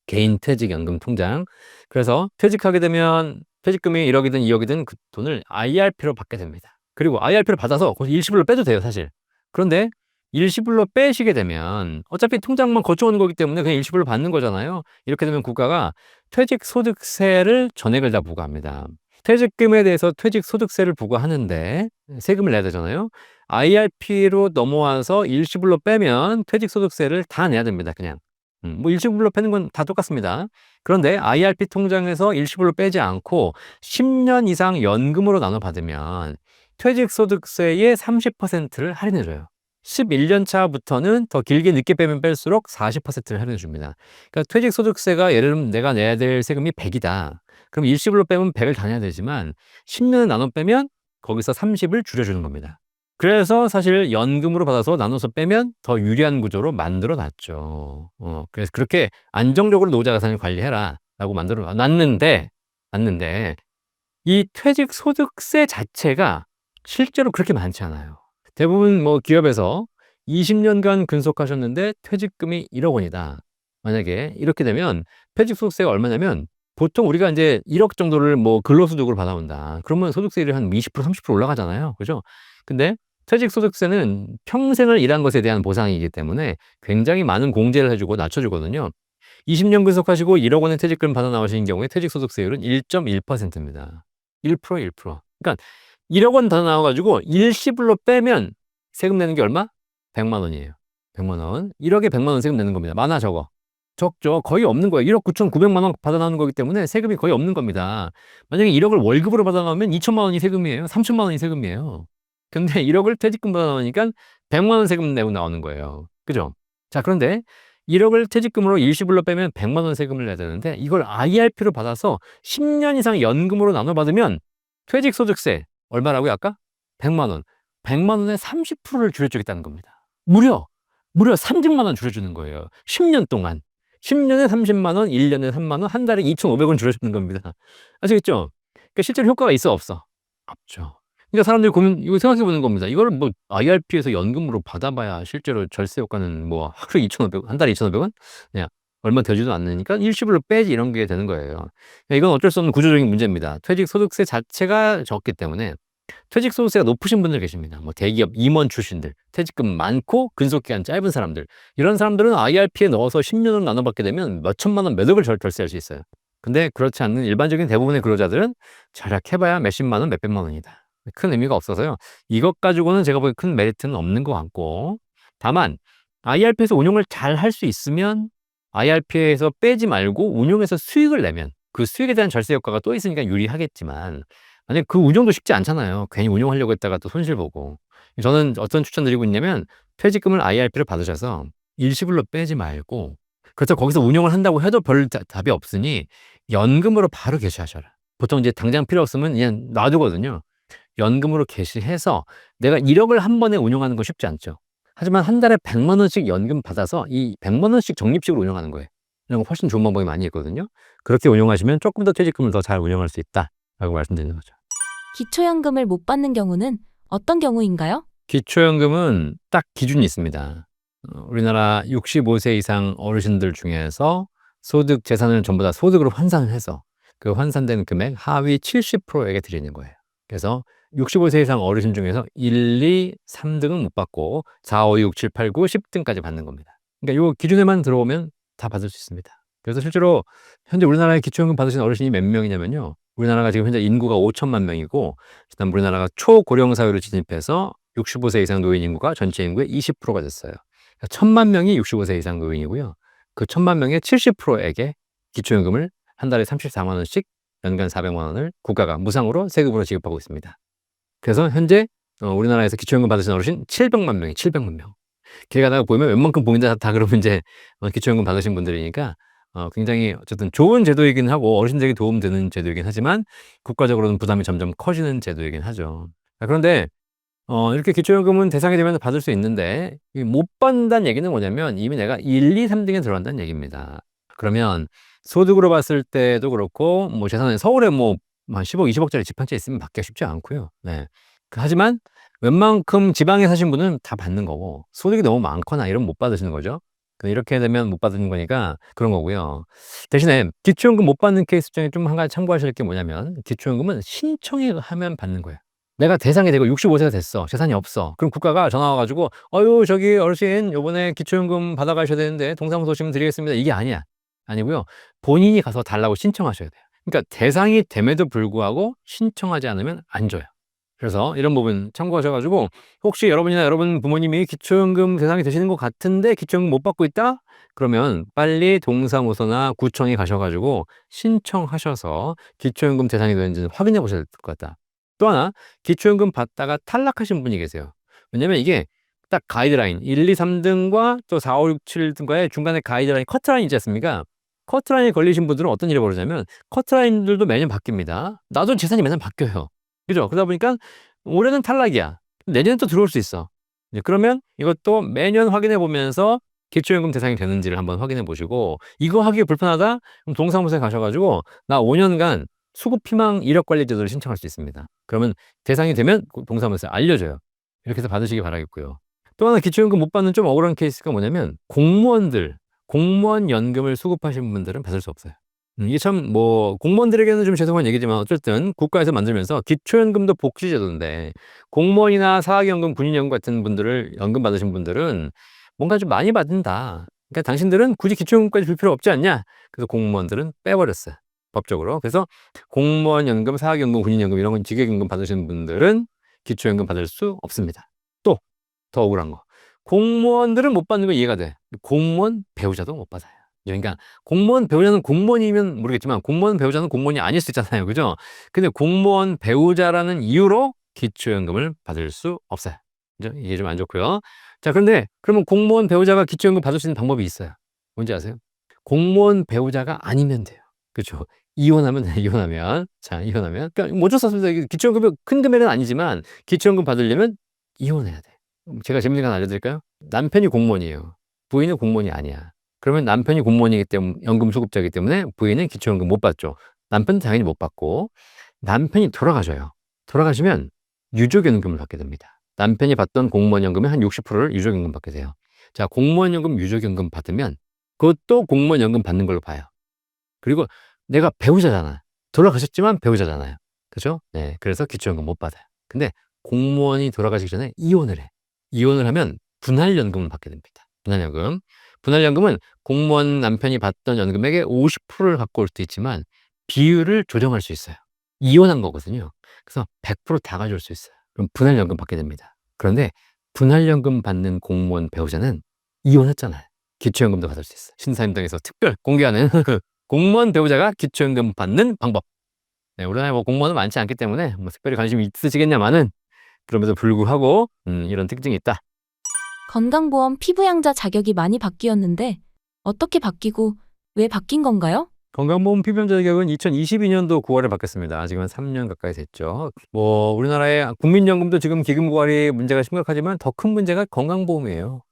개인 퇴직연금 통장. 그래서 퇴직하게 되면 퇴직금이 1억이든 2억이든 그 돈을 IRP로 받게 됩니다. 그리고 IRP를 받아서 거기서 일시불로 빼도 돼요, 사실. 그런데 일시불로 빼시게 되면 어차피 통장만 거쳐오는 거기 때문에 그냥 일시불로 받는 거잖아요. 이렇게 되면 국가가 퇴직소득세를 전액을 다 부과합니다. 퇴직금에 대해서 퇴직소득세를 부과하는데 세금을 내야 되잖아요. IRP로 넘어와서 일시불로 빼면 퇴직소득세를 다 내야 됩니다, 그냥. 뭐 일시불로 빼는 건 다 똑같습니다. 그런데 IRP 통장에서 일시불로 빼지 않고 10년 이상 연금으로 나눠 받으면 퇴직소득세의 30%를 할인해 줘요. 11년 차부터는 더 길게 늦게 빼면 뺄수록 40%를 할인해 줍니다. 그러니까 퇴직소득세가 예를 들면 내가 내야 될 세금이 100이다. 그럼 일시불로 빼면 100을 다 내야 되지만 10년을 나눠 빼면 거기서 30을 줄여주는 겁니다. 그래서 사실 연금으로 받아서 나눠서 빼면 더 유리한 구조로 만들어 놨죠. 그래서 그렇게 안정적으로 노후자 자산을 관리해라라고 만들어 놨는데 이 퇴직소득세 자체가 실제로 그렇게 많지 않아요. 대부분 뭐 기업에서 20년간 근속하셨는데 퇴직금이 1억 원이다. 만약에 이렇게 되면 퇴직소득세가 얼마냐면 보통 우리가 이제 1억 정도를 뭐 근로소득으로 받아온다. 그러면 소득세율이 한 20%, 30% 올라가잖아요. 그죠? 근데 퇴직소득세는 평생을 일한 것에 대한 보상이기 때문에 굉장히 많은 공제를 해주고 낮춰주거든요. 20년 근속하시고 1억 원의 퇴직금 받아 나오시는 경우에 퇴직소득세율은 1.1%입니다. 1%, 1%. 그러니까 1억 원 받아 나와가지고 일시불로 빼면 세금 내는 게 얼마? 100만 원이에요. 100만 원. 1억에 100만 원 세금 내는 겁니다. 많아 적어? 적죠. 거의 없는 거예요. 1억 9,900만 원 받아 나오는 거기 때문에 세금이 거의 없는 겁니다. 만약에 1억을 월급으로 받아 나오면 2천만 원이 세금이에요. 3천만 원이 세금이에요. 근데 1억을 퇴직금 받아 나오니까 100만 원 세금 내고 나오는 거예요. 그죠? 자, 그런데 1억을 퇴직금으로 일시불로 빼면 100만 원 세금을 내야 되는데 이걸 IRP로 받아서 10년 이상 연금으로 나눠 받으면 퇴직소득세 얼마라고요 아까? 100만 원. 100만 원에 30%를 줄여주겠다는 겁니다. 무려 30만 원 줄여주는 거예요. 10년 동안. 10년에 30만 원, 1년에 3만 원, 한 달에 2,500원 줄여주는 겁니다. 아시겠죠? 그러니까 실제로 효과가 있어 없어? 없죠. 그러니까 사람들이 고민 이거 생각해 보는 겁니다. 이거를 뭐 IRP에서 연금으로 받아봐야 실제로 절세 효과는 뭐 하루에 2,500원, 한 달에 2,500원? 그냥 얼마 되지도 않으니까 일시불로 빼지 이런 게 되는 거예요. 그러니까 이건 어쩔 수 없는 구조적인 문제입니다. 퇴직소득세 자체가 적기 때문에 퇴직소득세가 높으신 분들 계십니다. 뭐 대기업 임원 출신들, 퇴직금 많고 근속기간 짧은 사람들 이런 사람들은 IRP에 넣어서 10년을 나눠받게 되면 몇 천만 원, 몇 억을 절세할 수 있어요. 근데 그렇지 않는 일반적인 대부분의 근로자들은 절약해봐야 몇십만 원, 몇백만 원이다. 큰 의미가 없어서요. 이것 가지고는 제가 보기엔 큰 메리트는 없는 것 같고 다만 IRP에서 운용을 잘 할 수 있으면 IRP에서 빼지 말고 운용해서 수익을 내면 그 수익에 대한 절세 효과가 또 있으니까 유리하겠지만 만약 그 운용도 쉽지 않잖아요. 괜히 운용하려고 했다가 또 손실 보고. 저는 어떤 추천드리고 있냐면 퇴직금을 IRP를 받으셔서 일시불로 빼지 말고 그렇다고 거기서 운용을 한다고 해도 별 답이 없으니 연금으로 바로 개시하셔라. 보통 이제 당장 필요 없으면 그냥 놔두거든요. 연금으로 개시해서 내가 1억을 한 번에 운용하는 거 쉽지 않죠. 하지만 한 달에 100만 원씩 연금 받아서 이 100만 원씩 적립식으로 운용하는 거예요. 이런 거 훨씬 좋은 방법이 많이 있거든요. 그렇게 운용하시면 조금 더 퇴직금을 더 잘 운용할 수 있다라고 말씀드리는 거죠. 기초연금을 못 받는 경우는 어떤 경우인가요? 기초연금은 딱 기준이 있습니다. 우리나라 65세 이상 어르신들 중에서 소득 재산을 전부 다 소득으로 환산을 해서 그 환산된 금액 하위 70%에게 드리는 거예요. 그래서 65세 이상 어르신 중에서 1, 2, 3등은 못 받고 4, 5, 6, 7, 8, 9, 10등까지 받는 겁니다. 그러니까 요 기준에만 들어오면 다 받을 수 있습니다. 그래서 실제로 현재 우리나라에 기초연금 받으신 어르신이 몇 명이냐면요. 우리나라가 지금 현재 인구가 5천만 명이고 그다음 우리나라가 초고령 사회로 진입해서 65세 이상 노인 인구가 전체 인구의 20%가 됐어요. 1,000만 명이 65세 이상 노인이고요. 그 1,000만 명의 70%에게 기초연금을 한 달에 34만 원씩 연간 400만 원을 국가가 무상으로 세금으로 지급하고 있습니다. 그래서 현재 우리나라에서 기초연금 받으신 어르신 700만 명이 700만 명. 길 가다가 보면 웬만큼 보인다 다 그러면 이제 기초연금 받으신 분들이니까 굉장히 어쨌든 좋은 제도이긴 하고 어르신들에게 도움되는 제도이긴 하지만 국가적으로는 부담이 점점 커지는 제도이긴 하죠. 그런데 이렇게 기초연금은 대상이 되면 받을 수 있는데 못 받는다는 얘기는 뭐냐면 이미 내가 1, 2, 3등에 들어간다는 얘기입니다. 그러면 소득으로 봤을 때도 그렇고 뭐 재산은 서울에 뭐 한 10억, 20억짜리 집 한 채 있으면 받기가 쉽지 않고요. 네. 하지만 웬만큼 지방에 사신 분은 다 받는 거고 소득이 너무 많거나 이러면 못 받으시는 거죠. 이렇게 되면 못 받는 거니까 그런 거고요. 대신에 기초연금 못 받는 케이스 중에 좀 한 가지 참고하실 게 뭐냐면 기초연금은 신청하면 받는 거예요. 내가 대상이 되고 65세가 됐어. 재산이 없어. 그럼 국가가 전화 와가지고 어유 저기 어르신 요번에 기초연금 받아가셔야 되는데 동사무소 오시면 드리겠습니다. 이게 아니야. 아니고요. 본인이 가서 달라고 신청하셔야 돼요. 그러니까 대상이 됨에도 불구하고 신청하지 않으면 안 줘요. 그래서 이런 부분 참고하셔가지고 혹시 여러분이나 여러분 부모님이 기초연금 대상이 되시는 것 같은데 기초연금 못 받고 있다? 그러면 빨리 동사무소나 구청에 가셔가지고 신청하셔서 기초연금 대상이 되는지 확인해 보셔야 될 것 같다. 또 하나 기초연금 받다가 탈락하신 분이 계세요. 왜냐면 이게 딱 가이드라인 1, 2, 3등과 또 4, 5, 6, 7등과의 중간에 가이드라인 커트라인 있지 않습니까? 커트라인에 걸리신 분들은 어떤 일이 벌어지냐면 커트라인들도 매년 바뀝니다. 나도 재산이 매년 바뀌어요. 그죠? 그러다 보니까 올해는 탈락이야. 내년에 또 들어올 수 있어. 이제 그러면 이것도 매년 확인해 보면서 기초연금 대상이 되는지를 한번 확인해 보시고, 이거 하기 불편하다? 그럼 동사무소에 가셔가지고 나 5년간 수급희망 이력관리제도를 신청할 수 있습니다. 그러면 대상이 되면 동사무소에 알려줘요. 이렇게 해서 받으시기 바라겠고요. 또 하나 기초연금 못 받는 좀 억울한 케이스가 뭐냐면, 공무원 연금을 수급하신 분들은 받을 수 없어요. 이게 참 뭐 공무원들에게는 좀 죄송한 얘기지만 어쨌든 국가에서 만들면서 기초연금도 복지제도인데, 공무원이나 사학연금, 군인연금 같은 분들을 연금 받으신 분들은 뭔가 좀 많이 받는다. 그러니까 당신들은 굳이 기초연금까지 줄 필요 없지 않냐? 그래서 공무원들은 빼버렸어요, 법적으로. 그래서 공무원 연금, 사학연금, 군인연금 이런 건 직역연금 받으시는 분들은 기초연금 받을 수 없습니다. 또 더 억울한 거, 공무원들은 못 받는 거 이해가 돼. 공무원 배우자도 못 받아요. 그러니까 공무원 배우자는 공무원이면 모르겠지만 공무원 배우자는 공무원이 아닐 수 있잖아요, 그죠? 근데 공무원 배우자라는 이유로 기초연금을 받을 수 없어요. 그죠? 이게 좀 안 좋고요. 자, 그런데 그러면 공무원 배우자가 기초연금 받을 수 있는 방법이 있어요. 뭔지 아세요? 공무원 배우자가 아니면 돼요. 그렇죠? 이혼하면 돼요. 이혼하면 그러니까 뭐 어쩔 수 없습니다. 이게 기초연금이 큰 금액은 아니지만 기초연금 받으려면 이혼해야 돼. 제가 재밌는 거 하나 알려드릴까요? 남편이 공무원이에요. 부인은 공무원이 아니야. 그러면 남편이 공무원이기 때문에, 연금 수급자이기 때문에 부인은 기초연금 못 받죠. 남편은 당연히 못 받고, 남편이 돌아가셔요. 돌아가시면 유족연금을 받게 됩니다. 남편이 받던 공무원연금의 한 60%를 유족연금 받게 돼요. 자, 공무원연금, 유족연금 받으면 그것도 공무원연금 받는 걸로 봐요. 그리고 내가 배우자잖아. 돌아가셨지만 배우자잖아요. 그죠? 네. 그래서 기초연금 못 받아요. 근데 공무원이 돌아가시기 전에 이혼을 해. 이혼을 하면 분할연금을 받게 됩니다. 분할연금. 분할연금은 공무원 남편이 받던 연금액의 50%를 갖고 올 수도 있지만 비율을 조정할 수 있어요. 이혼한 거거든요. 그래서 100%다 가져올 수 있어요. 그럼 분할연금 받게 됩니다. 그런데 분할연금 받는 공무원 배우자는 이혼했잖아요. 기초연금도 받을 수 있어요. 신사임당에서 특별 공개하는 공무원 배우자가 기초연금 받는 방법. 네, 우리나라에 뭐 공무원은 많지 않기 때문에 뭐 특별히 관심이 있으시겠냐마는, 그럼에도 불구하고 이런 특징이 있다. 건강보험 피부양자 자격이 많이 바뀌었는데 어떻게 바뀌고 왜 바뀐 건가요? 건강보험 피부염자 자격은 2022년도 9월에 바뀌었습니다. 지금 한 3년 가까이 됐죠. 뭐 우리나라의 국민연금도 지금 기금 고갈이 문제가 심각하지만 더 큰 문제가 건강보험이에요.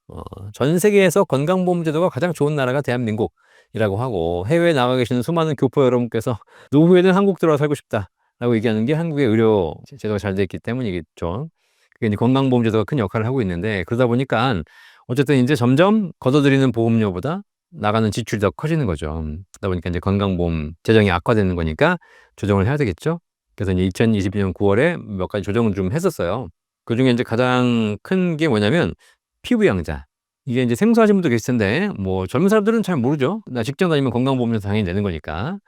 전 세계에서 건강보험 제도가 가장 좋은 나라가 대한민국이라고 하고, 해외에 나가 계시는 수많은 교포 여러분께서 노후에는 한국 들어와 살고 싶다라고 얘기하는 게 한국의 의료 제도가 잘 돼 있기 때문이겠죠. 그게 이제 건강보험 제도가 큰 역할을 하고 있는데, 그러다 보니까 어쨌든 이제 점점 걷어들이는 보험료보다 나가는 지출이 더 커지는 거죠. 그러다 보니까 이제 건강보험 재정이 악화되는 거니까 조정을 해야 되겠죠. 그래서 이제 2022년 9월에 몇 가지 조정을 좀 했었어요. 그중에 이제 가장 큰 게 뭐냐면 피부양자. 이게 이제 생소하신 분도 계실 텐데, 뭐 젊은 사람들은 잘 모르죠. 나 직장 다니면 건강보험료 당연히 내는 거니까.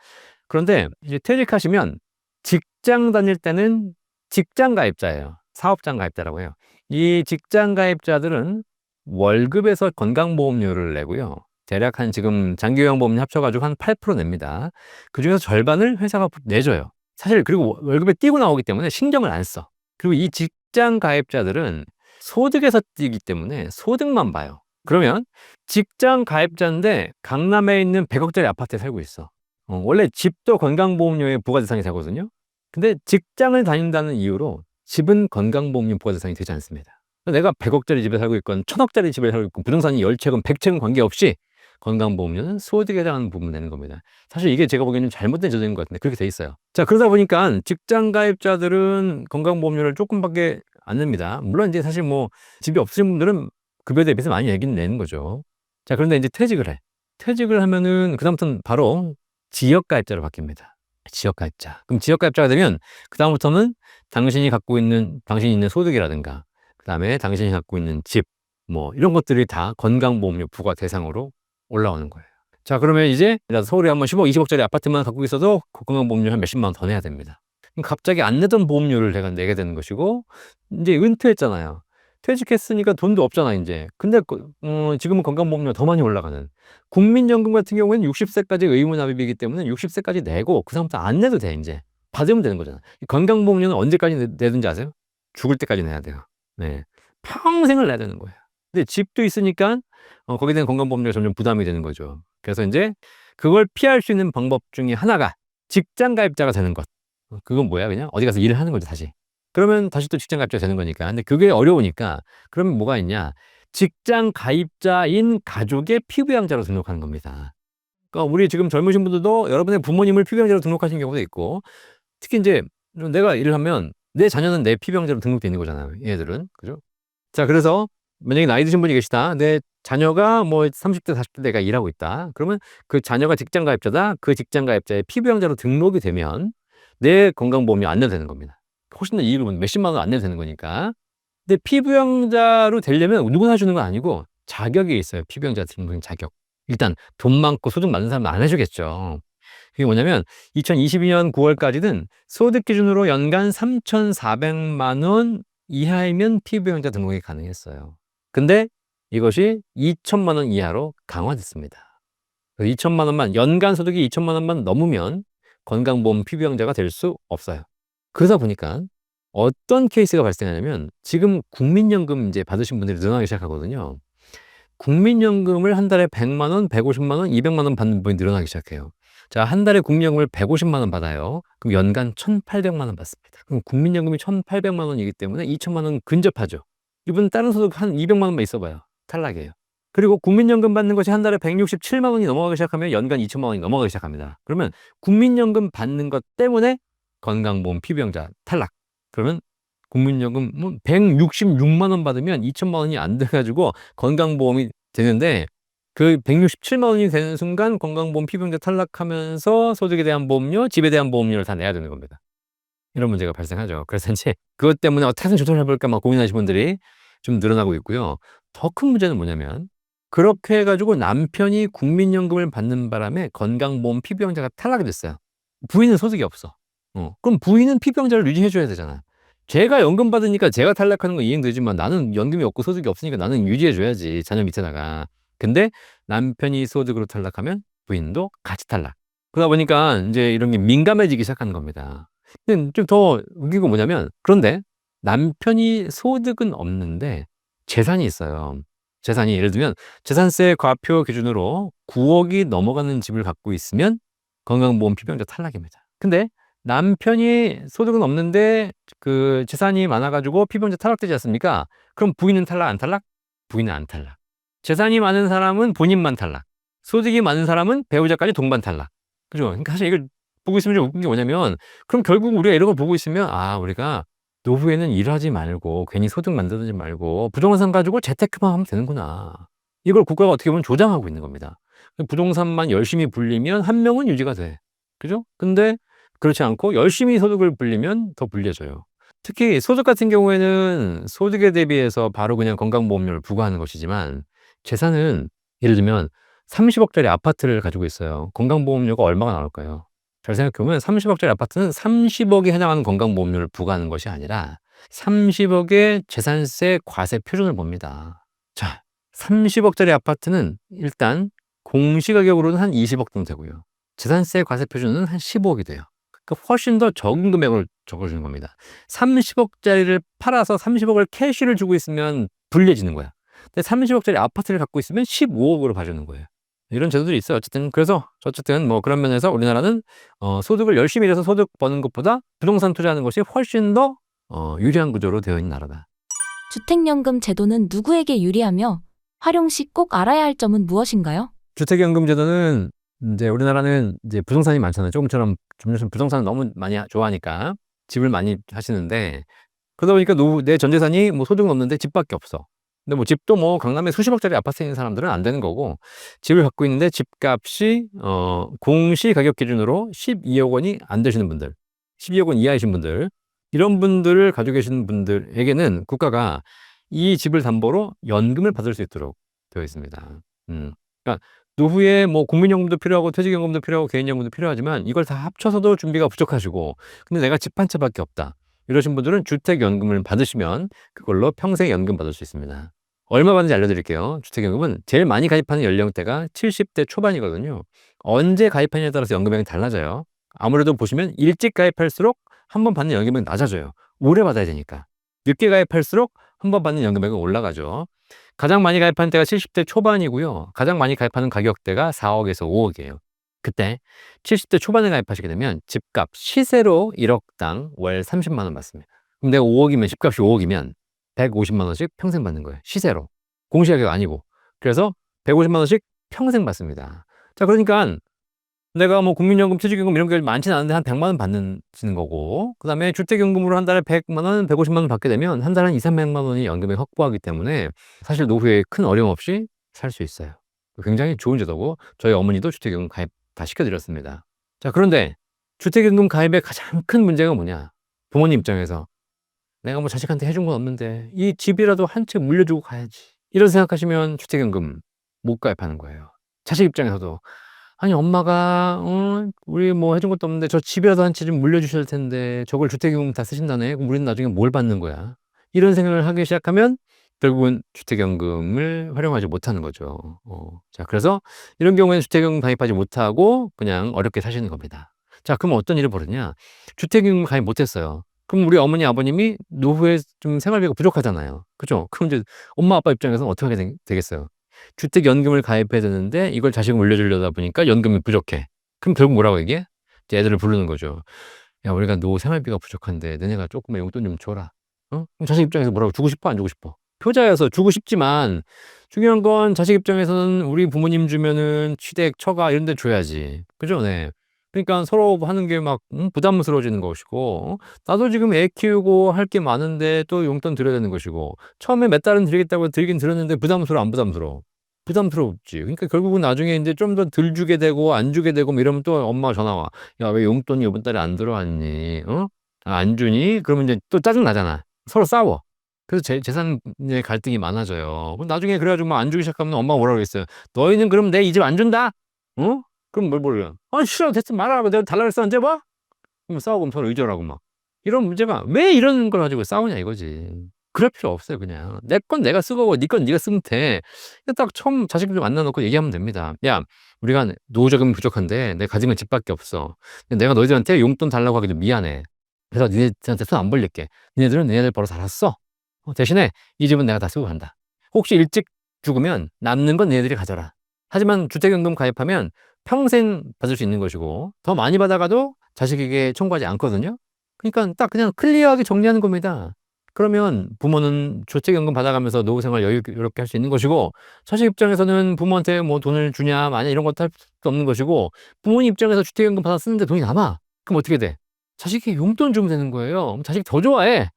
그런데 이제 퇴직하시면 직장 다닐 때는 직장 가입자예요. 사업장 가입자라고 해요. 이 직장 가입자들은 월급에서 건강보험료를 내고요. 대략 한 지금 장기요양보험료 합쳐가지고 한 8% 냅니다. 그중에서 절반을 회사가 내줘요. 사실 그리고 월급에 띄고 나오기 때문에 신경을 안 써. 그리고 이 직장 가입자들은 소득에서 띄기 때문에 소득만 봐요. 그러면 직장 가입자인데 강남에 있는 100억짜리 아파트에 살고 있어. 원래 집도 건강보험료의 부과 대상이 되거든요. 근데 직장을 다닌다는 이유로 집은 건강보험료 부과 대상이 되지 않습니다. 내가 100억짜리 집에 살고 있건 1000억짜리 집에 살고 있건 부동산이 10채건 100채건 관계없이 건강보험료는 소득에 해당하는 부분 내는 겁니다. 사실 이게 제가 보기에는 잘못된 제도인 것 같은데 그렇게 돼 있어요. 자, 그러다 보니까 직장 가입자들은 건강보험료를 조금밖에 안 냅니다. 물론 이제 사실 뭐 집이 없으신 분들은 급여 대비해서 많이 내긴 내는 거죠. 자, 그런데 이제 퇴직을 해. 퇴직을 하면은 그다음부터는 바로 지역가입자로 바뀝니다. 지역가입자. 그럼 지역가입자가 되면 그다음부터는 당신이 있는 소득이라든가, 그다음에 당신이 갖고 있는 집, 뭐 이런 것들이 다 건강보험료 부과 대상으로 올라오는 거예요. 자, 그러면 이제 서울에 한번 10억, 20억짜리 아파트만 갖고 있어도 건강보험료 한 몇십만 원 더 내야 됩니다. 그럼 갑자기 안 내던 보험료를 내가 내게 되는 것이고, 이제 은퇴했잖아요. 퇴직했으니까 돈도 없잖아, 이제. 근데 지금은 건강보험료가 더 많이 올라가는. 국민연금 같은 경우에는 60세까지 의무납입이기 때문에 60세까지 내고 그다음부터 안 내도 돼, 이제. 받으면 되는 거잖아. 건강보험료는 언제까지 내든지 아세요? 죽을 때까지 내야 돼요. 네. 평생을 내야 되는 거예요. 근데 집도 있으니까 거기에 대한 건강보험료가 점점 부담이 되는 거죠. 그래서 이제 그걸 피할 수 있는 방법 중에 하나가 직장 가입자가 되는 것. 그건 뭐야? 그냥 어디 가서 일을 하는 거죠, 다시. 그러면 다시 또 직장 가입자 되는 거니까. 근데 그게 어려우니까 그러면 뭐가 있냐? 직장 가입자인 가족의 피부양자로 등록하는 겁니다. 그러니까 우리 지금 젊으신 분들도 여러분의 부모님을 피부양자로 등록하신 경우도 있고, 특히 이제 내가 일을 하면 내 자녀는 내 피부양자로 등록돼 있는 거잖아요. 얘들은. 그죠? 자, 그래서 만약에 나이 드신 분이 계시다. 내 자녀가 뭐 30대, 40대가 일하고 있다. 그러면 그 자녀가 직장 가입자다. 그 직장 가입자의 피부양자로 등록이 되면 내 건강보험이 안 내도 되는 겁니다. 훨씬 더 이익을 보면 몇십만 원 안 내도 되는 거니까. 근데 피부양자로 되려면 누구나 해주는 건 아니고 자격이 있어요. 피부양자 등록 자격. 일단 돈 많고 소득 많은 사람은 안 해주겠죠. 그게 뭐냐면 2022년 9월까지는 소득 기준으로 연간 3,400만 원 이하이면 피부양자 등록이 가능했어요. 근데 이것이 2천만 원 이하로 강화됐습니다. 2천만 원만, 연간 소득이 2천만 원만 넘으면 건강보험 피부양자가 될 수 없어요. 그러다 보니까 어떤 케이스가 발생하냐면 지금 국민연금 이제 받으신 분들이 늘어나기 시작하거든요. 국민연금을 한 달에 100만 원, 150만 원, 200만 원 받는 분이 늘어나기 시작해요. 자, 한 달에 국민연금을 150만 원 받아요. 그럼 연간 1,800만 원 받습니다. 그럼 국민연금이 1,800만 원이기 때문에 2천만 원 근접하죠. 이분은 다른 소득 한 200만 원만 있어봐요. 탈락이에요. 그리고 국민연금 받는 것이 한 달에 167만 원이 넘어가기 시작하면 연간 2천만 원이 넘어가기 시작합니다. 그러면 국민연금 받는 것 때문에 건강보험 피부양자 탈락. 그러면 국민연금 166만 원 받으면 2천만 원이 안 돼가지고 건강보험이 되는데 그 167만 원이 되는 순간 건강보험 피부양자 탈락하면서 소득에 대한 보험료, 집에 대한 보험료를 다 내야 되는 겁니다. 이런 문제가 발생하죠. 그래서 이제 그것 때문에 어떻게든 조절을 해볼까 막 고민하시는 분들이 좀 늘어나고 있고요. 더 큰 문제는 뭐냐면 그렇게 해가지고 남편이 국민연금을 받는 바람에 건강보험 피부양자가 탈락이 됐어요. 부인은 소득이 없어. 그럼 부인은 피부양자를 유지해줘야 되잖아. 제가 연금 받으니까 제가 탈락하는 건 이행되지만 나는 연금이 없고 소득이 없으니까 나는 유지해줘야지, 자녀 밑에다가. 근데 남편이 소득으로 탈락하면 부인도 같이 탈락. 그러다 보니까 이제 이런 게 민감해지기 시작하는 겁니다. 근데 좀 더 웃긴 건 뭐냐면, 그런데 남편이 소득은 없는데 재산이 있어요. 재산이 예를 들면 재산세 과표 기준으로 9억이 넘어가는 집을 갖고 있으면 건강보험 피부양자 탈락입니다. 근데 남편이 소득은 없는데 그 재산이 많아가지고 피부양자 탈락되지 않습니까? 그럼 부인은 탈락, 안 탈락? 부인은 안 탈락. 재산이 많은 사람은 본인만 탈락. 소득이 많은 사람은 배우자까지 동반 탈락. 그죠? 그러니까 사실 이걸 보고 있으면 좀 웃긴 게 뭐냐면, 그럼 결국 우리가 이런 걸 보고 있으면, 우리가 노후에는 일하지 말고 괜히 소득 만들지 말고 부동산 가지고 재테크만 하면 되는구나. 이걸 국가가 어떻게 보면 조장하고 있는 겁니다. 부동산만 열심히 불리면 한 명은 유지가 돼. 그죠? 근데 그렇지 않고 열심히 소득을 불리면 더 불리해져요. 특히 소득 같은 경우에는 소득에 대비해서 바로 그냥 건강보험료를 부과하는 것이지만, 재산은 예를 들면 30억짜리 아파트를 가지고 있어요. 건강보험료가 얼마가 나올까요? 잘 생각해보면 30억짜리 아파트는 30억에 해당하는 건강보험료를 부과하는 것이 아니라 30억의 재산세 과세 표준을 봅니다. 자, 30억짜리 아파트는 일단 공시가격으로는 한 20억 정도 되고요. 재산세 과세 표준은 한 15억이 돼요. 그러니까 훨씬 더 적은 금액을 적어주는 겁니다. 30억짜리를 팔아서 30억을 캐시를 주고 있으면 불리해지는 거야. 근데 30억짜리 아파트를 갖고 있으면 15억으로 봐주는 거예요. 이런 제도들이 있어요. 어쨌든 뭐 그런 면에서 우리나라는 소득을 열심히 일해서 소득 버는 것보다 부동산 투자하는 것이 훨씬 더 유리한 구조로 되어 있는 나라다. 주택연금 제도는 누구에게 유리하며 활용 시 꼭 알아야 할 점은 무엇인가요? 주택연금 제도는 이제 우리나라는 이제 부동산이 많잖아요. 조금처럼 점점 부동산을 너무 많이 좋아하니까 집을 많이 하시는데, 그러다 보니까 내 전 재산이 뭐 소득은 없는데 집밖에 없어. 근데 뭐 집도 뭐 강남에 수십억짜리 아파트에 있는 사람들은 안 되는 거고, 집을 갖고 있는데 집값이 공시 가격 기준으로 12억 원이 안 되시는 분들, 12억 원 이하이신 분들, 이런 분들을 가지고 계시는 분들에게는 국가가 이 집을 담보로 연금을 받을 수 있도록 되어 있습니다. 그러니까 노후에 뭐 국민연금도 필요하고 퇴직연금도 필요하고 개인연금도 필요하지만 이걸 다 합쳐서도 준비가 부족하시고, 근데 내가 집 한 채밖에 없다, 이러신 분들은 주택연금을 받으시면 그걸로 평생 연금 받을 수 있습니다. 얼마 받는지 알려드릴게요. 주택연금은 제일 많이 가입하는 연령대가 70대 초반이거든요. 언제 가입하느냐에 따라서 연금액이 달라져요. 아무래도 보시면 일찍 가입할수록 한 번 받는 연금액이 낮아져요. 오래 받아야 되니까. 늦게 가입할수록 한 번 받는 연금액은 올라가죠. 가장 많이 가입하는 때가 70대 초반이고요. 가장 많이 가입하는 가격대가 4억에서 5억이에요. 그때 70대 초반에 가입하시게 되면 집값 시세로 1억당 월 30만 원 받습니다. 그럼 내가 5억이면 집값이 5억이면 150만 원씩 평생 받는 거예요. 시세로. 공시가격 아니고. 그래서 150만 원씩 평생 받습니다. 자, 그러니까 내가 뭐 국민연금, 퇴직연금 이런 게 많지는 않은데 한 100만 원 받는 거고, 그다음에 주택연금으로 한 달에 100만 원, 150만 원 받게 되면 한 달에 한 2, 300만 원이 연금에 확보하기 때문에 사실 노후에 큰 어려움 없이 살 수 있어요. 굉장히 좋은 제도고 저희 어머니도 주택연금 가입 다 시켜드렸습니다. 자, 그런데 주택연금 가입의 가장 큰 문제가 뭐냐? 부모님 입장에서 내가 뭐 자식한테 해준 건 없는데 이 집이라도 한 채 물려주고 가야지. 이런 생각하시면 주택연금 못 가입하는 거예요. 자식 입장에서도 아니 엄마가 우리 뭐 해준 것도 없는데 저 집이라도 한 채 좀 물려주셔야 될 텐데 저걸 주택연금 다 쓰신다네. 그럼 우리는 나중에 뭘 받는 거야? 이런 생각을 하기 시작하면 결국은 주택연금을 활용하지 못하는 거죠. 자, 그래서 이런 경우에는 주택연금 가입하지 못하고 그냥 어렵게 사시는 겁니다. 자, 그럼 어떤 일이 벌어지냐? 주택연금 가입 못했어요. 그럼 우리 어머니 아버님이 노후에 좀 생활비가 부족하잖아요. 그죠? 그럼 이제 엄마 아빠 입장에서는 어떻게 하게 되겠어요? 주택연금을 가입해야 되는데 이걸 자식 물려주려다 보니까 연금이 부족해. 그럼 결국 뭐라고 얘기해? 이제 애들을 부르는 거죠. 야, 우리가 노후 생활비가 부족한데 너네가 조금만 용돈 좀 줘라. 그럼 자식 입장에서 뭐라고 주고 싶어? 안 주고 싶어? 효자여서 주고 싶지만 중요한 건 자식 입장에서는 우리 부모님 주면은 취득, 처가 이런 데 줘야지. 그죠? 네. 그러니까 서로 하는 게 막 부담스러워지는 것이고, 나도 지금 애 키우고 할 게 많은데 또 용돈 드려야 되는 것이고, 처음에 몇 달은 드리겠다고 드리긴 들었는데 부담스러워 안 부담스러워? 부담스럽지. 그러니까 결국은 나중에 이제 좀 더 덜 주게 되고 안 주게 되고 뭐 이러면 또 엄마가 전화 와. 야, 왜 용돈이 이번 달에 안 들어왔니? 안 주니? 그러면 이제 또 짜증 나잖아. 서로 싸워. 그래서 재산 이제 갈등이 많아져요. 그럼 나중에 그래가지고 막 안 주기 시작하면 엄마가 뭐라 그랬어요? 너희는 그럼 내 이 집 안 준다? 그럼 뭘 모르려? 싫어, 됐어, 말아. 내가 달라 그랬어, 언제 봐? 그럼 싸우고 서로 의절하고 막. 이런 문제가 왜 이런 걸 가지고 싸우냐 이거지. 그럴 필요 없어요, 그냥. 내 건 내가 쓰고, 네 건 네가 쓰면 돼. 그냥 딱 처음 자식들 만나놓고 얘기하면 됩니다. 야, 우리가 노후자금이 부족한데 내 가진 건 집밖에 없어. 근데 내가 너희들한테 용돈 달라고 하기도 미안해. 그래서 니네들한테 손 안 벌릴게. 니네들은 니네들 벌어서 알았어. 대신에 이 집은 내가 다 쓰고 간다. 혹시 일찍 죽으면 남는 건 니네들이 가져라. 하지만 주택연금 가입하면 평생 받을 수 있는 것이고 더 많이 받아가도 자식에게 청구하지 않거든요. 그러니까 딱 그냥 클리어하게 정리하는 겁니다. 그러면 부모는 주택연금 받아가면서 노후 생활 여유롭게 할 수 있는 것이고, 자식 입장에서는 부모한테 뭐 돈을 주냐 마냐 이런 것도 할 수 없는 것이고, 부모님 입장에서 주택연금 받아 쓰는데 돈이 남아. 그럼 어떻게 돼? 자식이 용돈 주면 되는 거예요. 그럼 자식 더 좋아해.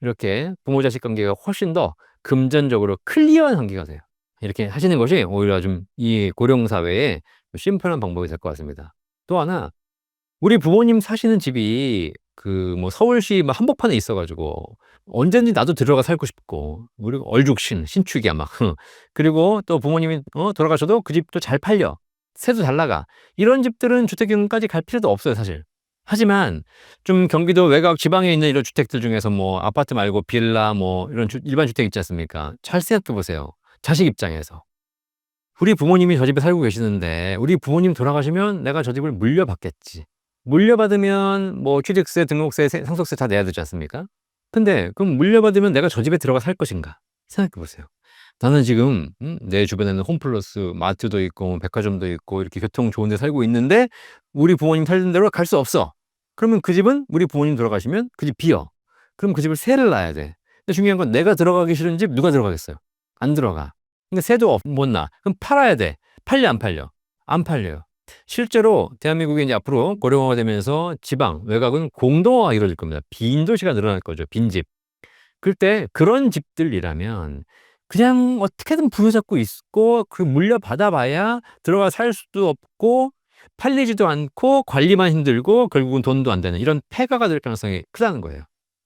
이렇게 부모 자식 관계가 훨씬 더 금전적으로 클리어한 관계가 돼요. 이렇게 하시는 것이 오히려 좀 이 고령 사회에 심플한 방법이 될 것 같습니다. 또 하나, 우리 부모님 사시는 집이 그 뭐 서울시 뭐 한복판에 있어 가지고 언제든지 나도 들어가 살고 싶고, 우리 얼죽신 신축이야 막. 그리고 또 부모님이 돌아가셔도 그 집도 잘 팔려. 세도 잘 나가. 이런 집들은 주택연금까지 갈 필요도 없어요, 사실. 하지만 좀 경기도 외곽 지방에 있는 이런 주택들 중에서 뭐 아파트 말고 빌라 뭐 이런 일반 주택 있지 않습니까? 잘 생각해 보세요. 자식 입장에서. 우리 부모님이 저 집에 살고 계시는데 우리 부모님 돌아가시면 내가 저 집을 물려받겠지. 물려받으면 뭐 취득세, 등록세, 상속세 다 내야 되지 않습니까? 근데 그럼 물려받으면 내가 저 집에 들어가 살 것인가? 생각해 보세요. 나는 지금 내 주변에는 홈플러스, 마트도 있고 백화점도 있고 이렇게 교통 좋은 데 살고 있는데 우리 부모님 살던 대로 갈 수 없어. 그러면 그 집은 우리 부모님 돌아가시면 그 집 비어. 그럼 그 집을 세를 놔야 돼. 근데 중요한 건 내가 들어가기 싫은 집 누가 들어가겠어요? 안 들어가. 근데 세도 못 나. 그럼 팔아야 돼. 팔려 안 팔려? 안 팔려요. 실제로 대한민국이 이제 앞으로 고령화가 되면서 지방, 외곽은 공동화가 이루어질 겁니다. 빈도시가 늘어날 거죠. 빈집. 그때 그런 집들이라면 그냥 어떻게든 부여잡고 있고 그 물려받아 봐야 들어가 살 수도 없고 팔리지도 않고 관리만 힘들고 결국은 돈도 안 되는 이런 폐가가 될 가능성이 크다는 거예요.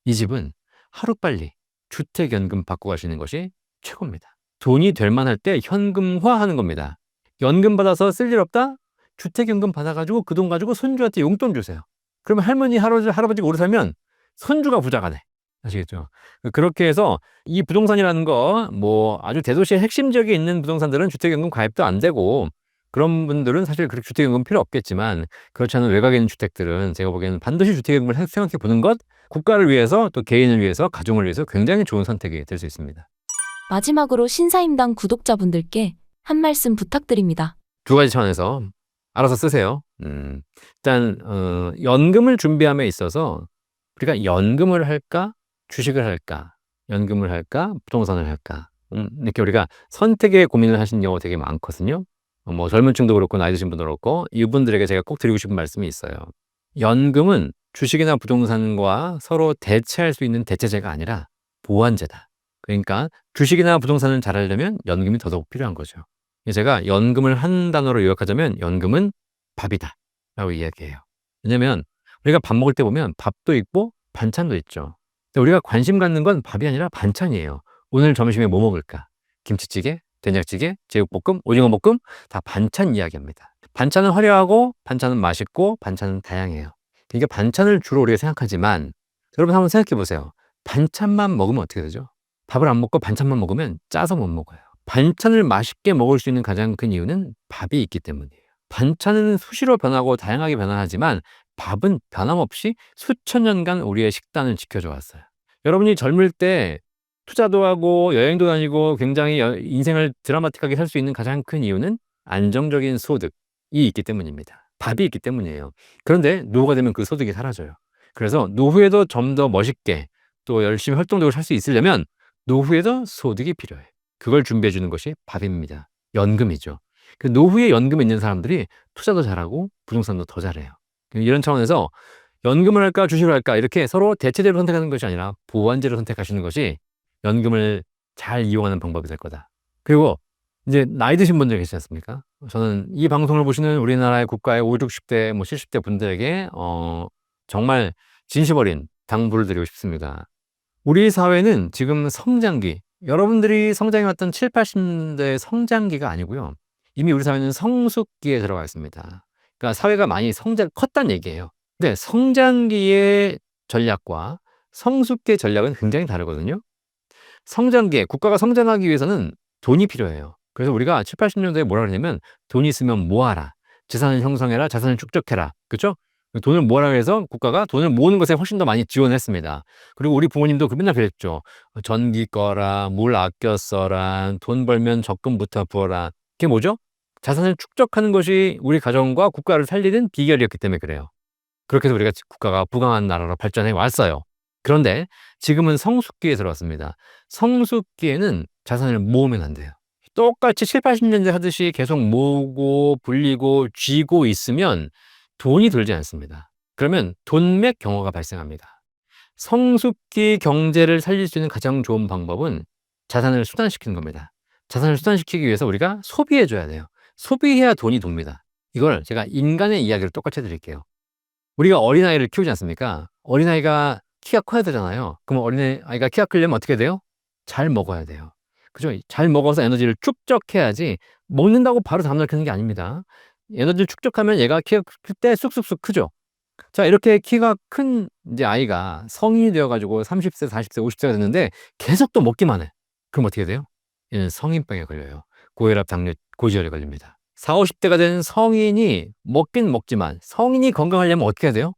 이 집은 하루빨리 주택연금 받고 가시는 것이 최고입니다. 돈이 될 만할 때 현금화하는 겁니다. 연금 받아서 쓸 일 없다? 주택연금 받아가지고 그 돈 가지고 손주한테 용돈 주세요. 그러면 할머니, 할아버지가 오래 살면 손주가 부자가 돼. 아시겠죠? 그렇게 해서 이 부동산이라는 거 뭐 아주 대도시의 핵심 지역에 있는 부동산들은 주택연금 가입도 안 되고 그런 분들은 사실 그렇게 주택연금 필요 없겠지만, 그렇지 않은 외곽에 있는 주택들은 제가 보기에는 반드시 주택연금을 생각해 보는 것, 국가를 위해서 또 개인을 위해서 가정을 위해서 굉장히 좋은 선택이 될 수 있습니다. 마지막으로 신사임당 구독자분들께 한 말씀 부탁드립니다. 두 가지 차원에서 알아서 쓰세요. 일단 연금을 준비함에 있어서 우리가 연금을 할까 주식을 할까? 연금을 할까? 부동산을 할까? 이렇게 우리가 선택의 고민을 하시는 경우가 되게 많거든요. 뭐 젊은 층도 그렇고 나이 드신 분도 그렇고 이분들에게 제가 꼭 드리고 싶은 말씀이 있어요. 연금은 주식이나 부동산과 서로 대체할 수 있는 대체제가 아니라 보완제다. 그러니까 주식이나 부동산을 잘하려면 연금이 더더욱 필요한 거죠. 제가 연금을 한 단어로 요약하자면 연금은 밥이다 라고 이야기해요. 왜냐면 우리가 밥 먹을 때 보면 밥도 있고 반찬도 있죠. 근데 우리가 관심 갖는 건 밥이 아니라 반찬이에요. 오늘 점심에 뭐 먹을까? 김치찌개, 된장찌개, 제육볶음, 오징어볶음 다 반찬 이야기합니다. 반찬은 화려하고 반찬은 맛있고 반찬은 다양해요. 그러니까 반찬을 주로 우리가 생각하지만 여러분 한번 생각해 보세요. 반찬만 먹으면 어떻게 되죠? 밥을 안 먹고 반찬만 먹으면 짜서 못 먹어요. 반찬을 맛있게 먹을 수 있는 가장 큰 이유는 밥이 있기 때문이에요. 반찬은 수시로 변하고 다양하게 변화하지만 밥은 변함없이 수천 년간 우리의 식단을 지켜줘 왔어요. 여러분이 젊을 때 투자도 하고 여행도 다니고 굉장히 인생을 드라마틱하게 살 수 있는 가장 큰 이유는 안정적인 소득이 있기 때문입니다. 밥이 있기 때문이에요. 그런데 노후가 되면 그 소득이 사라져요. 그래서 노후에도 좀 더 멋있게 또 열심히 활동적으로 살 수 있으려면 노후에도 소득이 필요해. 그걸 준비해 주는 것이 밥입니다. 연금이죠. 그 노후에 연금이 있는 사람들이 투자도 잘하고 부동산도 더 잘해요. 이런 차원에서 연금을 할까 주식을 할까 이렇게 서로 대체제로 선택하는 것이 아니라 보완제로 선택하시는 것이 연금을 잘 이용하는 방법이 될 거다. 그리고 이제 나이 드신 분들 계시지 않습니까? 저는 이 방송을 보시는 우리나라의 국가의 50, 60대, 70대 분들에게 정말 진심 어린 당부를 드리고 싶습니다. 우리 사회는 지금 성장기, 여러분들이 성장해 왔던 7, 80년대의 성장기가 아니고요. 이미 우리 사회는 성숙기에 들어가 있습니다. 그러니까 사회가 많이 컸다는 얘기예요. 근데 성장기의 전략과 성숙기의 전략은 굉장히 다르거든요. 성장기에 국가가 성장하기 위해서는 돈이 필요해요. 그래서 우리가 7, 80년대에 뭐라 그러냐면 돈 있으면 모아라. 재산을 형성해라. 자산을 축적해라. 그렇죠? 돈을 모으라 해서 국가가 돈을 모으는 것에 훨씬 더 많이 지원했습니다. 그리고 우리 부모님도 맨날 그랬죠. 전기 꺼라, 물 아껴 써라, 돈 벌면 적금부터 부어라. 그게 뭐죠? 자산을 축적하는 것이 우리 가정과 국가를 살리는 비결이었기 때문에 그래요. 그렇게 해서 우리가 국가가 부강한 나라로 발전해 왔어요. 그런데 지금은 성숙기에 들어왔습니다. 성숙기에는 자산을 모으면 안 돼요. 똑같이 7, 80년대 하듯이 계속 모으고 불리고 쥐고 있으면 돈이 들지 않습니다. 그러면 돈맥 경화가 발생합니다. 성숙기 경제를 살릴 수 있는 가장 좋은 방법은 자산을 순환시키는 겁니다. 자산을 순환시키기 위해서 우리가 소비해 줘야 돼요. 소비해야 돈이 돕니다. 이걸 제가 인간의 이야기를 똑같이 해드릴게요. 우리가 어린아이를 키우지 않습니까? 어린아이가 키가 커야 되잖아요. 그럼 어린아이가 키가 크려면 어떻게 돼요? 잘 먹어야 돼요. 그죠? 잘 먹어서 에너지를 축적해야지 먹는다고 바로 다음날 크는 게 아닙니다. 에너지를 축적하면 얘가 키가 클 때 쑥쑥쑥 크죠. 자, 이렇게 키가 큰 이제 아이가 성인이 되어가지고 30세, 40세, 50세가 됐는데 계속 또 먹기만 해. 그럼 어떻게 돼요? 얘는 성인병에 걸려요. 고혈압, 당뇨, 고지혈에 걸립니다. 40, 50대가 된 성인이 먹긴 먹지만 성인이 건강하려면 어떻게 해야 돼요?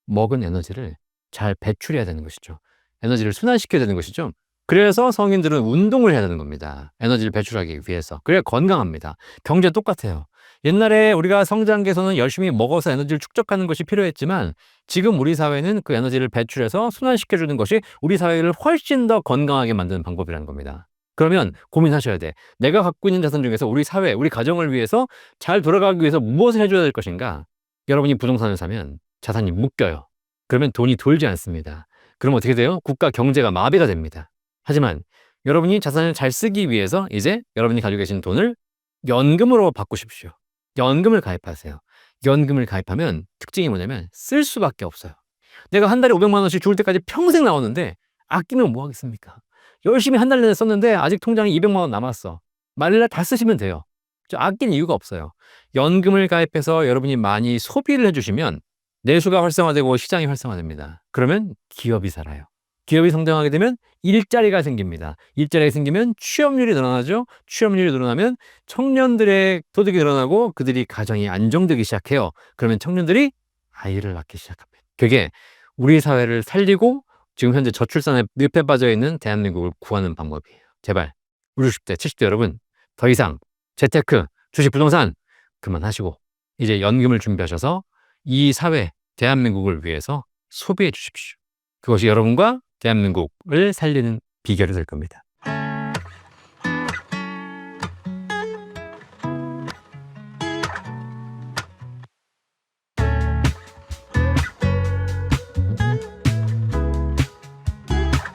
먹은 에너지를 잘 배출해야 되는 것이죠. 에너지를 순환시켜야 되는 것이죠. 그래서 성인들은 운동을 해야 되는 겁니다. 에너지를 배출하기 위해서. 그래야 건강합니다. 경제 똑같아요. 옛날에 우리가 성장기에서는 열심히 먹어서 에너지를 축적하는 것이 필요했지만 지금 우리 사회는 그 에너지를 배출해서 순환시켜주는 것이 우리 사회를 훨씬 더 건강하게 만드는 방법이라는 겁니다. 그러면 고민하셔야 돼. 내가 갖고 있는 자산 중에서 우리 사회, 우리 가정을 위해서 잘 돌아가기 위해서 무엇을 해줘야 될 것인가? 여러분이 부동산을 사면 자산이 묶여요. 그러면 돈이 돌지 않습니다. 그럼 어떻게 돼요? 국가 경제가 마비가 됩니다. 하지만 여러분이 자산을 잘 쓰기 위해서 이제 여러분이 가지고 계신 돈을 연금으로 바꾸십시오. 연금을 가입하세요. 연금을 가입하면 특징이 뭐냐면 쓸 수밖에 없어요. 내가 한 달에 500만 원씩 죽을 때까지 평생 나오는데 아끼면 뭐 하겠습니까? 열심히 한 달 내내 썼는데 아직 통장에 200만 원 남았어. 말일날 다 쓰시면 돼요. 아낄 이유가 없어요. 연금을 가입해서 여러분이 많이 소비를 해주시면 내수가 활성화되고 시장이 활성화됩니다. 그러면 기업이 살아요. 기업이 성장하게 되면 일자리가 생깁니다. 일자리가 생기면 취업률이 늘어나죠. 취업률이 늘어나면 청년들의 소득이 늘어나고 그들이 가정이 안정되기 시작해요. 그러면 청년들이 아이를 낳기 시작합니다. 그게 우리 사회를 살리고 지금 현재 저출산에 늪에 빠져 있는 대한민국을 구하는 방법이에요. 제발 우리 60대, 70대 여러분 더 이상 재테크, 주식, 부동산 그만하시고 이제 연금을 준비하셔서 이 사회, 대한민국을 위해서 소비해 주십시오. 그것이 여러분과 대한민국을 살리는 비결이 될 겁니다.